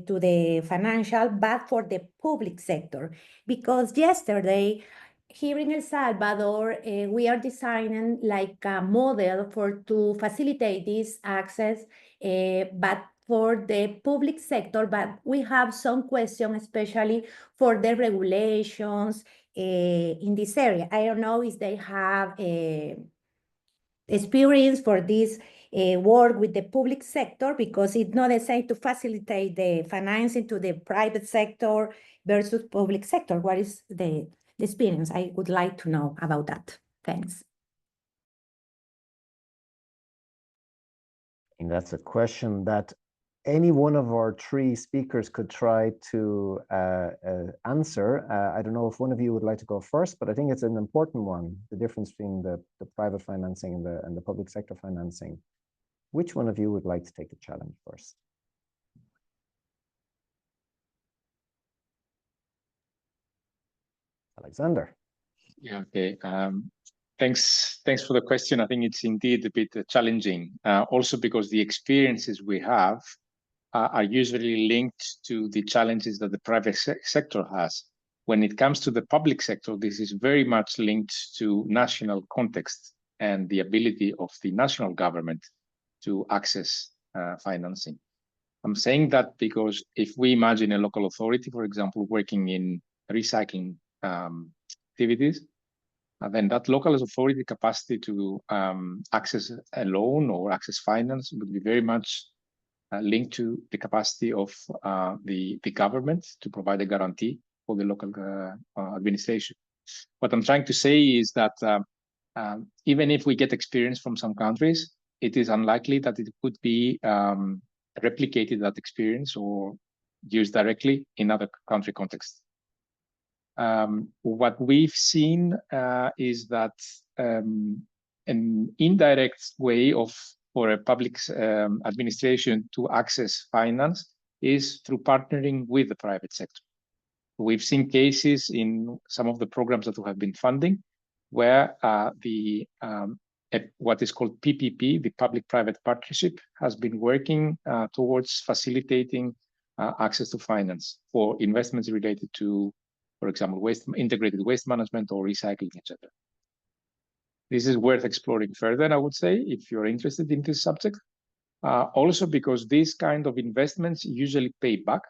to the financial, but for the public sector. Because yesterday, here in El Salvador, we are designing like a model to facilitate this access, but for the public sector, but we have some questions, especially for the regulations in this area. I don't know if they have experience for this work with the public sector, because it's not the same to facilitate the financing to the private sector versus public sector. What is the experience? I would like to know about that. Thanks. And that's a question that any one of our three speakers could try to answer. I don't know if one of you would like to go first, but I think it's an important one, the difference between the private financing and the public sector financing. Which one of you would like to take the challenge first? Alexander. Yeah, okay. Thanks for the question. I think it's indeed a bit challenging, also because the experiences we have are usually linked to the challenges that the private sector has. When it comes to the public sector, this is very much linked to national context and the ability of the national government to access financing. I'm saying that because if we imagine a local authority, for example, working in recycling activities, then that local authority capacity to access a loan or access finance would be very much linked to the capacity of the government to provide a guarantee for the local administration. What I'm trying to say is that even if we get experience from some countries, it is unlikely that it could be replicated, that experience, or used directly in other country contexts. What we've seen is that an indirect way for a public administration to access finance is through partnering with the private sector. We've seen cases in some of the programs that we have been funding where what is called PPP, the public-private partnership, has been working towards facilitating access to finance for investments related to, for example, integrated waste management or recycling, etc. This is worth exploring further, I would say, if you're interested in this subject. Also because these kind of investments usually pay back,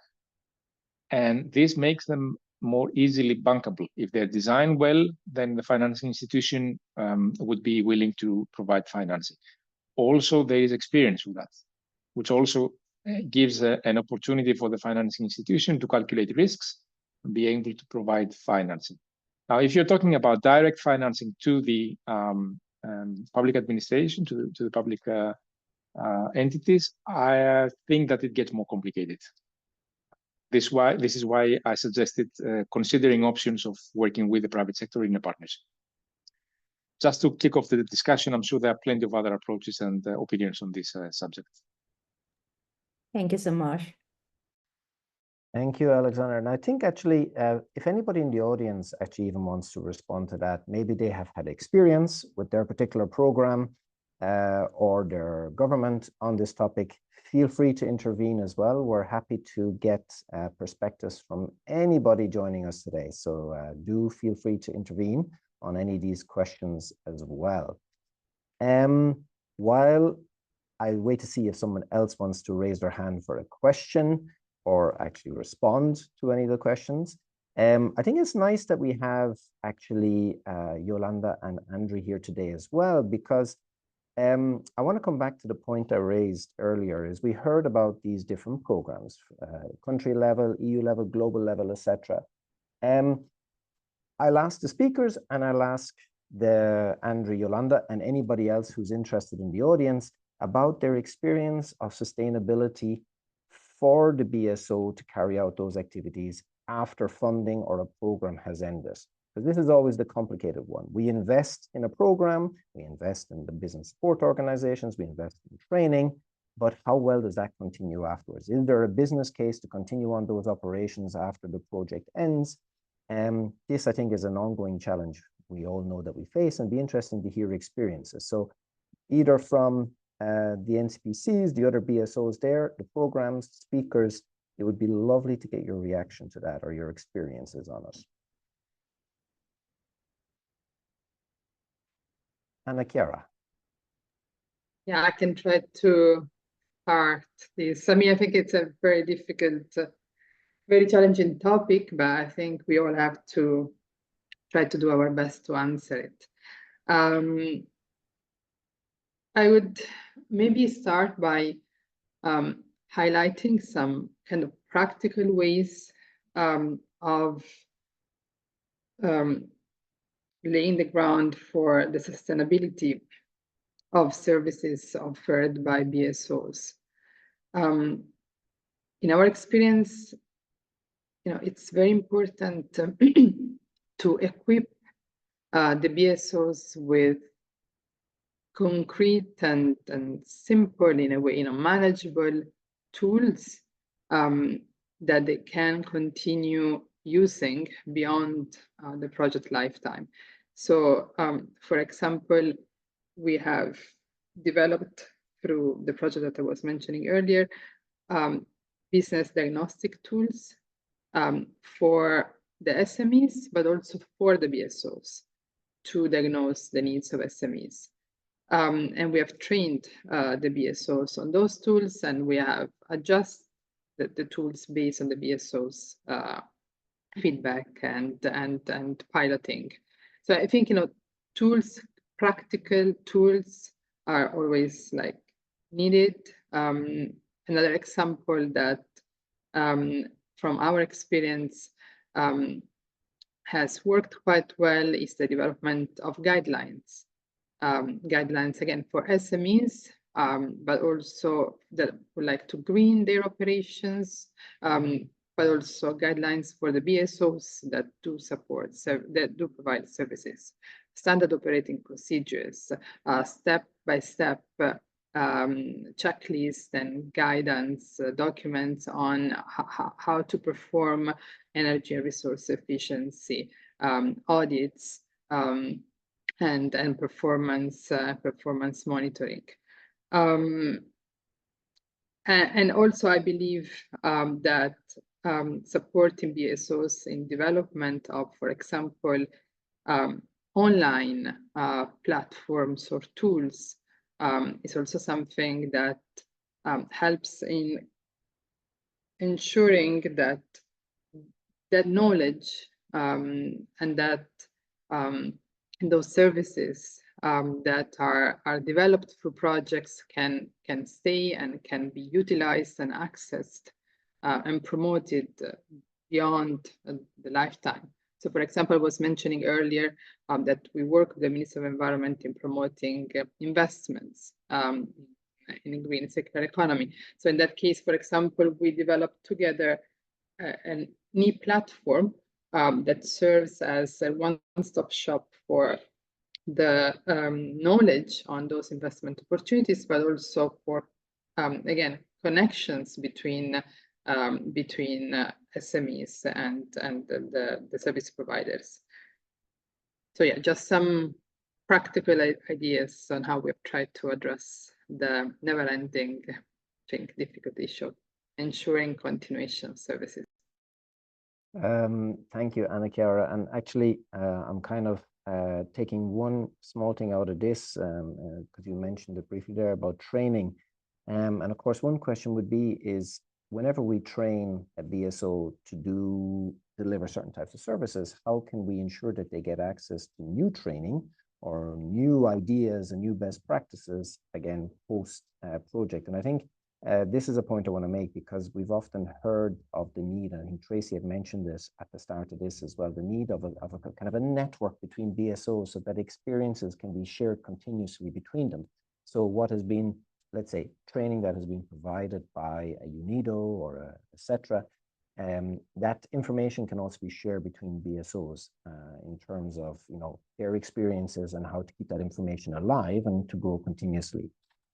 and this makes them more easily bankable. If they're designed well, then the financing institution would be willing to provide financing. Also, there is experience with that, which also gives an opportunity for the financing institution to calculate risks and be able to provide financing. Now, if you're talking about direct financing to the public administration, to the public entities, I think that it gets more complicated. This is why I suggested considering options of working with the private sector in a partnership. Just to kick off the discussion, I'm sure there are plenty of other approaches and opinions on this subject. Thank you so much. Thank you, Alexander. And I think actually, if anybody in the audience actually even wants to respond to that, maybe they have had experience with their particular program or their government on this topic, feel free to intervene as well. We're happy to get perspectives from anybody joining us today. So do feel free to intervene on any of these questions as well. While I wait to see if someone else wants to raise their hand for a question or actually respond to any of the questions. I think it's nice that we have actually Yolanda and Andrew here today as well, because I want to come back to the point I raised earlier. Is we heard about these different programs, country level, EU level, global level, etc. I'll ask the speakers and I'll ask Andrew, Yolanda, and anybody else who's interested in the audience about their experience of sustainability for the BSO to carry out those activities after funding or a program has ended. Because this is always the complicated one. We invest in a program, we invest in the business support organizations, we invest in training, but how well does that continue afterwards? Is there a business case to continue on those operations after the project ends? This, I think, is an ongoing challenge we all know that we face, and be interesting to hear experiences. So either from the NCPCs, the other BSOs there, the programs, speakers, it would be lovely to get your reaction to that or your experiences on it. Anna Chiara. Yeah, I can try to start this. I mean, I think it's a very difficult, very challenging topic, but I think we all have to try to do our best to answer it. I would maybe start by highlighting some kind of practical ways of laying the ground for the sustainability of services offered by BSOs. In our experience, it's very important to equip the BSOs with concrete and simple, in a way, manageable tools that they can continue using beyond the project lifetime. So, for example, we have developed through the project that I was mentioning earlier, business diagnostic tools for the SMEs, but also for the BSOs to diagnose the needs of SMEs. And we have trained the BSOs on those tools, and we have adjusted the tools based on the BSOs feedback and piloting. So I think, tools, practical tools are always needed. Another example that from our experience has worked quite well is the development of guidelines. Guidelines, again, for SMEs, but also that would like to green their operations, but also guidelines for the BSOs that do support, that do provide services, standard operating procedures, step-by-step checklist and guidance documents on how to perform energy and resource efficiency audits and performance monitoring. And also, I believe that supporting BSOs in development of, for example, online platforms or tools is also something that helps in ensuring that knowledge and that those services that are developed through projects can stay and can be utilized and accessed and promoted beyond the lifetime. So, for example, I was mentioning earlier that we work with the Ministry of Environment in promoting investments in green circular economy. So in that case, for example, we developed together an e-platform that serves as a one-stop shop for the knowledge on those investment opportunities, but also for, again, connections between SMEs and the service providers. So yeah, just some practical ideas on how we've tried to address the never-ending, I think, difficult issue of ensuring continuation of services. Thank you, Anna Chiara. And actually, I'm kind of taking one small thing out of this, because you mentioned it briefly there about training. And of course, one question would be is, whenever we train a BSO to deliver certain types of services, how can we ensure that they get access to new training or new ideas and new best practices, again, post project? And I think this is a point I want to make, because we've often heard of the need, and I think Tracy had mentioned this at the start of this as well, the need of a kind of a network between BSOs so that experiences can be shared continuously between them. So what has been, let's say, training that has been provided by a UNIDO or etc., that information can also be shared between BSOs in terms of, their experiences and how to keep that information alive and to grow continuously.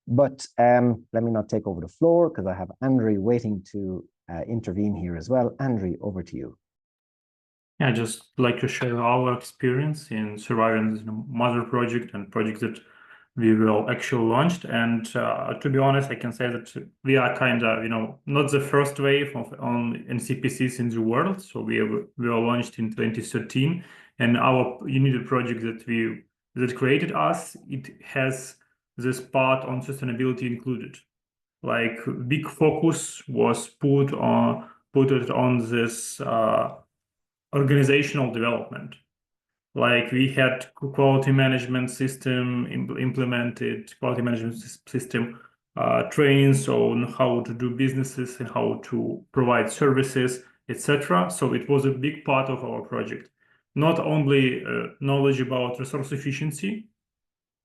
But let me not take over the floor, because I have Andre waiting to intervene here as well. Andre, over to you. Yeah, I'd just like to share our experience in surviving this mother project and projects that we will actually launched. And to be honest, I can say that we are kind of, not the first wave on NCPCs in the world. So we were launched in 2013, and our UNIDO project that we that created us, it has this part on sustainability included. Like big focus was put on this organizational development. Like we had quality management system implemented, quality management system trains on how to do businesses and how to provide services, etc. So it was a big part of our project. Not only knowledge about resource efficiency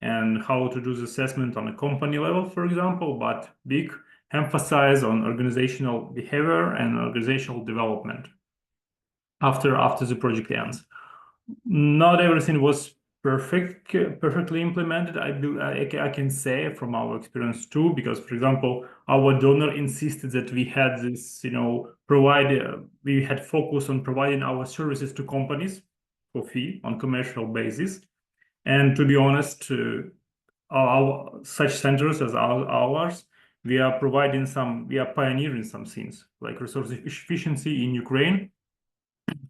and how to do the assessment on a company level, for example, but big emphasis on organizational behavior and organizational development after the project ends. Not everything was perfectly implemented. I can say from our experience too, because for example, our donor insisted that we had this, we had focus on providing our services to companies for fee on commercial basis. And to be honest, such centers as ours, we are pioneering some things like resource efficiency in Ukraine.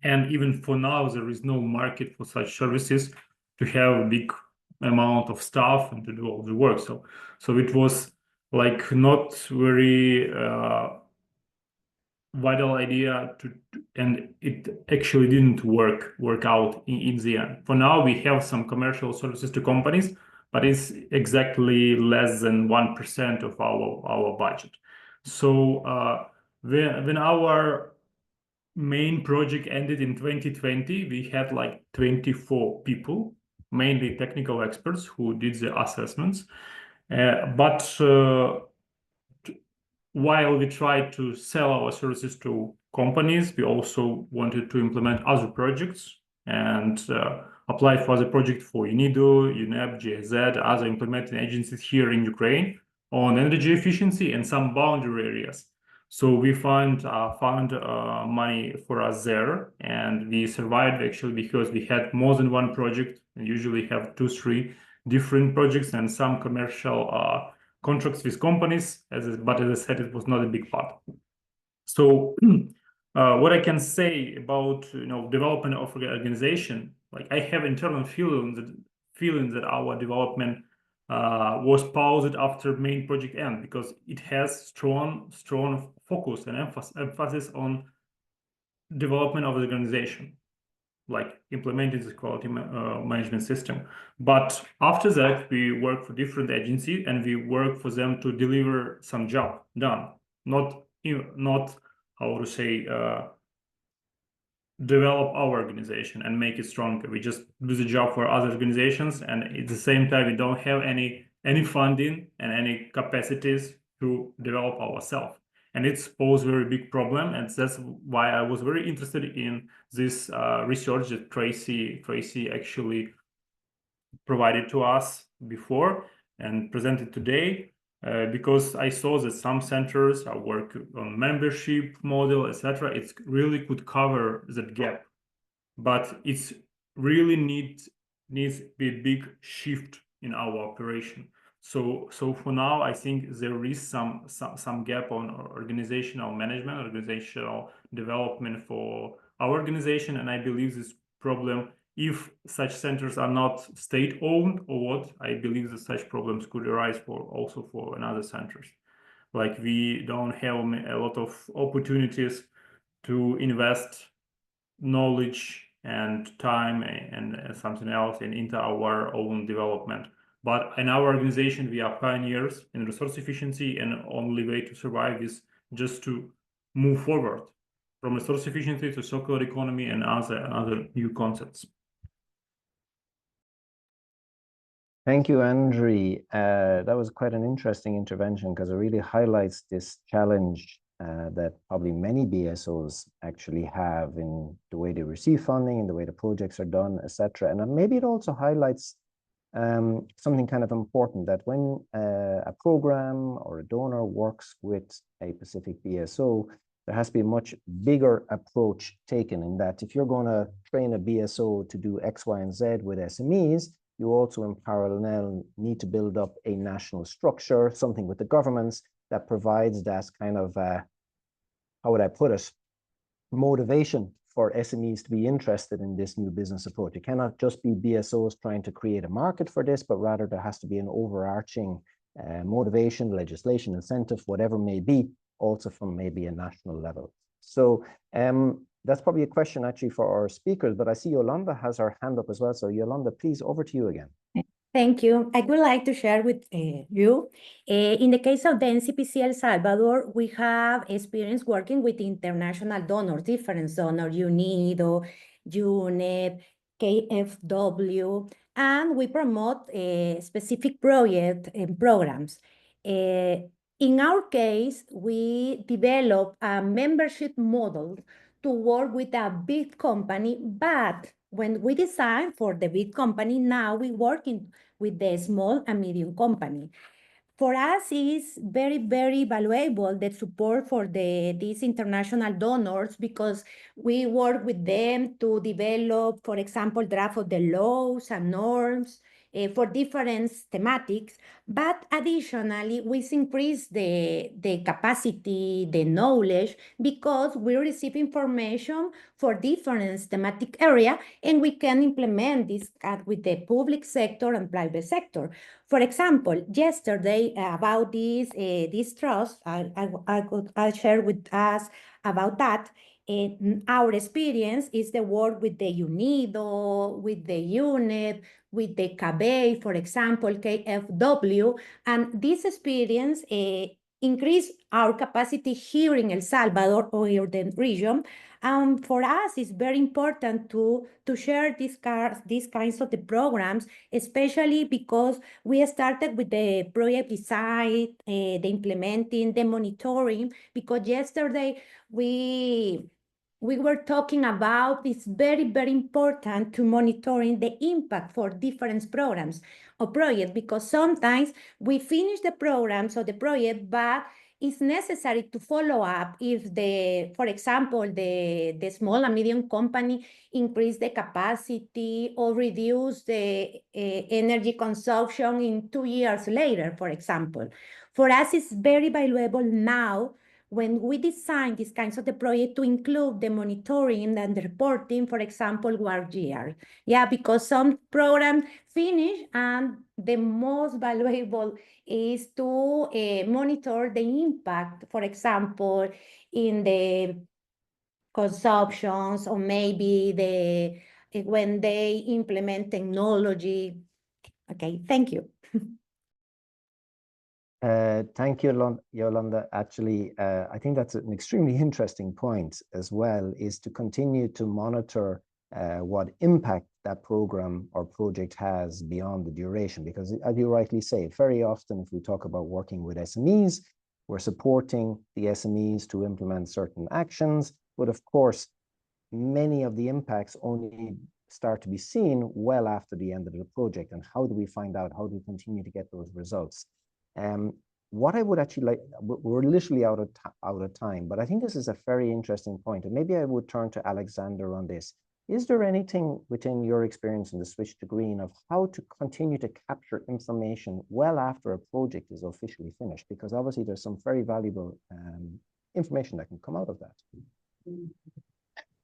And even for now, there is no market for such services to have a big amount of staff and to do all the work. So it was like not very vital idea and it actually didn't work out in the end. For now, we have some commercial services to companies, but it's exactly less than 1% of our budget. So when our main project ended in 2020, we had like 24 people, mainly technical experts who did the assessments. But while we tried to sell our services to companies, we also wanted to implement other projects and apply for the project for UNIDO, UNEP, GIZ, other implementing agencies here in Ukraine on energy efficiency and some boundary areas. So we found money for us there, and we survived actually because we had more than one project, and usually have 2-3 different projects and some commercial contracts with companies. But as I said, it was not a big part. So what I can say about development of organization, like I have internal feeling that our development was paused after main project end because it has strong focus and emphasis on development of the organization, like implementing the quality management system. But after that, we work for different agencies and we work for them to deliver some job done, not how to say develop our organization and make it stronger. We just do the job for other organizations, and at the same time we don't have any funding and any capacities to develop ourselves, and it's posed a very big problem. And that's why I was very interested in this research that Tracy actually provided to us before and presented today, because I saw that some centers are working on membership model, etc. It really could cover that gap, but it's really needs to be a big shift in our operation. So for now, I think there is some gap on organizational management, organizational development for our organization, and I believe this problem, if such centers are not state-owned or what, I believe that such problems could arise also for another centers. Like we don't have a lot of opportunities to invest knowledge and time and something else into our own development. But in our organization, we are pioneers in resource efficiency, and only way to survive is just to move forward from resource efficiency to circular economy and other new concepts. Thank you, Andriy. That was quite an interesting intervention because it really highlights this challenge that probably many BSOs actually have in the way they receive funding, in the way the projects are done, etc. And maybe it also highlights something kind of important, that when a program or a donor works with a specific BSO, there has to be a much bigger approach taken, in that if you're going to train a BSO to do X, Y, and Z with SMEs, you also in parallel need to build up a national structure, something with the governments that provides that kind of, how would I put it, motivation for SMEs to be interested in this new business approach. It cannot just be BSOs trying to create a market for this, but rather there has to be an overarching motivation, legislation, incentive, whatever may be, also from maybe a national level. So that's probably a question actually for our speakers, but I see Yolanda has her hand up as well. So Yolanda, please, over to you again. Thank you. I would like to share with you. In the case of the NCPC El Salvador, we have experience working with international donors, different donors, UNIDO, UNEP, KFW, and we promote specific projects and programs. In our case, we develop a membership model to work with a big company, but when we design for the big company, now we're working with the small and medium company. For us, it's very, very valuable, the support for these international donors, because we work with them to develop, for example, draft of the laws and norms for different thematics. But additionally, we increase the capacity, the knowledge, because we receive information for different thematic area, and we can implement this with the public sector and private sector. For example, yesterday about this trust, I'll share with us about that. Our experience is the work with the UNIDO, with the UNEP, with the CABE, for example, KFW, and this experience increased our capacity here in El Salvador or the region. For us, it's very important to share these kinds of the programs, especially because we started with the project design, the implementing, the monitoring, because yesterday we were talking about it's very, very important to monitoring the impact for different programs or projects, because sometimes we finish the programs or the project, but it's necessary to follow up if for example, the small and medium company increase the capacity or reduce the energy consumption in 2 years later, for example. For us, it's very valuable now when we design these kinds of the project to include the monitoring and the reporting, for example, 1 year. Yeah, because some programs finish, and the most valuable is to monitor the impact, for example, in the consumptions, or maybe when they implement technology. Okay, thank you. Thank you, Yolanda. Actually, I think that's an extremely interesting point as well, is to continue to monitor what impact that program or project has beyond the duration. Because as you rightly say, very often if we talk about working with SMEs, we're supporting the SMEs to implement certain actions. But of course, many of the impacts only start to be seen well after the end of the project. And how do we find out? How do we continue to get those results? What I would actually like, we're literally out of time, but I think this is a very interesting point, and maybe I would turn to Alexander on this. Is there anything within your experience in the switch to green of how to continue to capture information well after a project is officially finished? Because obviously there's some very valuable information that can come out of that.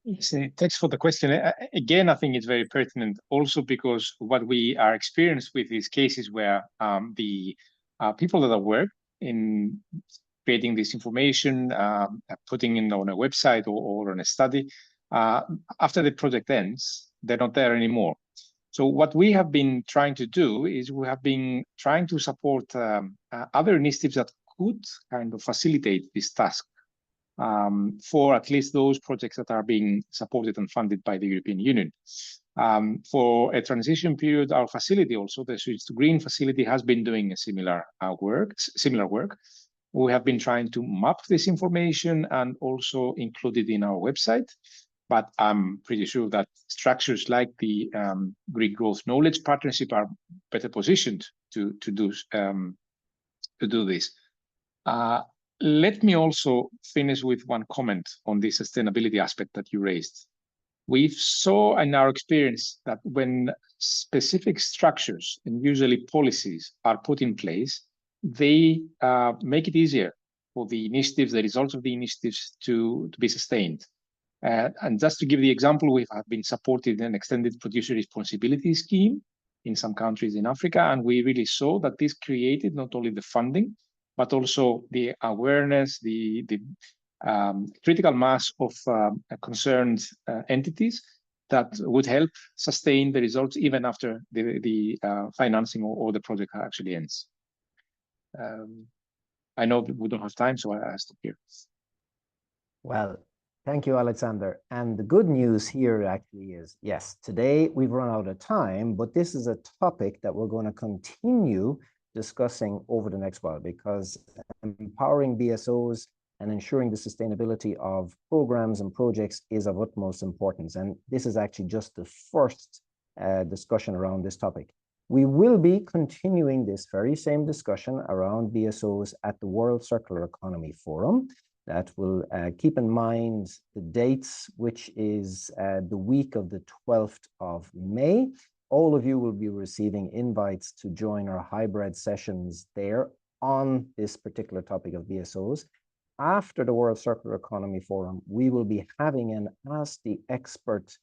Yes, thanks for the question. Again, I think it's very pertinent also because what we are experienced with these cases where the people that work in creating this information, putting it on a website or on a study, after the project ends, they're not there anymore. So what we have been trying to do is we have been trying to support other initiatives that could kind of facilitate this task for at least those projects that are being supported and funded by the European Union. For a transition period, our facility also, the Switch to Green facility, has been doing a similar work. We have been trying to map this information and also include it in our website. But I'm pretty sure that structures like the Greek Growth Knowledge Partnership are better positioned to do this. Let me also finish with one comment on the sustainability aspect that you raised. We saw in our experience that when specific structures and usually policies are put in place, they make it easier for the initiatives, the results of the initiatives to be sustained. And just to give the example, we have been supported an extended producer responsibility scheme in some countries in Africa, and we really saw that this created not only the funding, but also the awareness, the critical mass of concerned entities that would help sustain the results even after the financing or the project actually ends. I know we don't have time, so I stop here. Well, thank you, Alexander. And the good news here actually is, yes, today we've run out of time, but this is a topic that we're going to continue discussing over the next while, because empowering BSOs and ensuring the sustainability of programs and projects is of utmost importance. And this is actually just the first discussion around this topic. We will be continuing this very same discussion around BSOs at the World Circular Economy Forum. That will keep in mind the dates, which is the week of the 12th of May. All of you will be receiving invites to join our hybrid sessions there on this particular topic of BSOs. After the World Circular Economy Forum, we will be having an Ask the Expert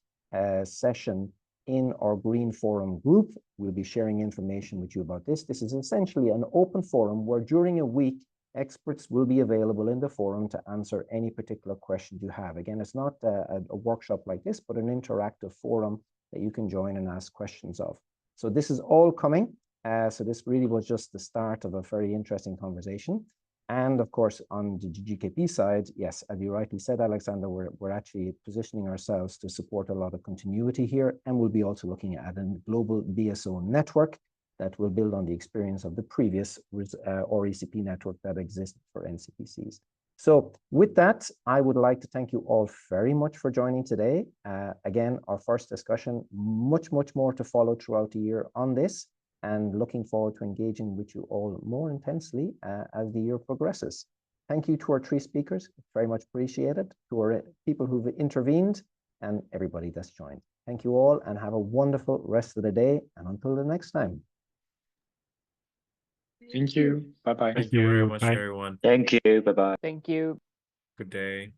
session in our Green Forum group. We'll be sharing information with you about this. This is essentially an open forum where during a week, experts will be available in the forum to answer any particular questions you have. Again, it's not a workshop like this, but an interactive forum that you can join and ask questions of. So this is all coming. So this really was just the start of a very interesting conversation. And of course, on the GKP side, yes, as you rightly said, Alexander, we're actually positioning ourselves to support a lot of continuity here. And we'll be also looking at a global BSO network that will build on the experience of the previous RECP network that existed for NCPCs. So with that, I would like to thank you all very much for joining today. Again, our first discussion, much more to follow throughout the year on this, and looking forward to engaging with you all more intensely as the year progresses. Thank you to our three speakers, very much appreciated, to our people who've intervened, and everybody that's joined. Thank you all, and have a wonderful rest of the day, and until the next time. Thank you. Bye-bye. Thank you very much, everyone. Thank you. Bye-bye. Thank you. Good day.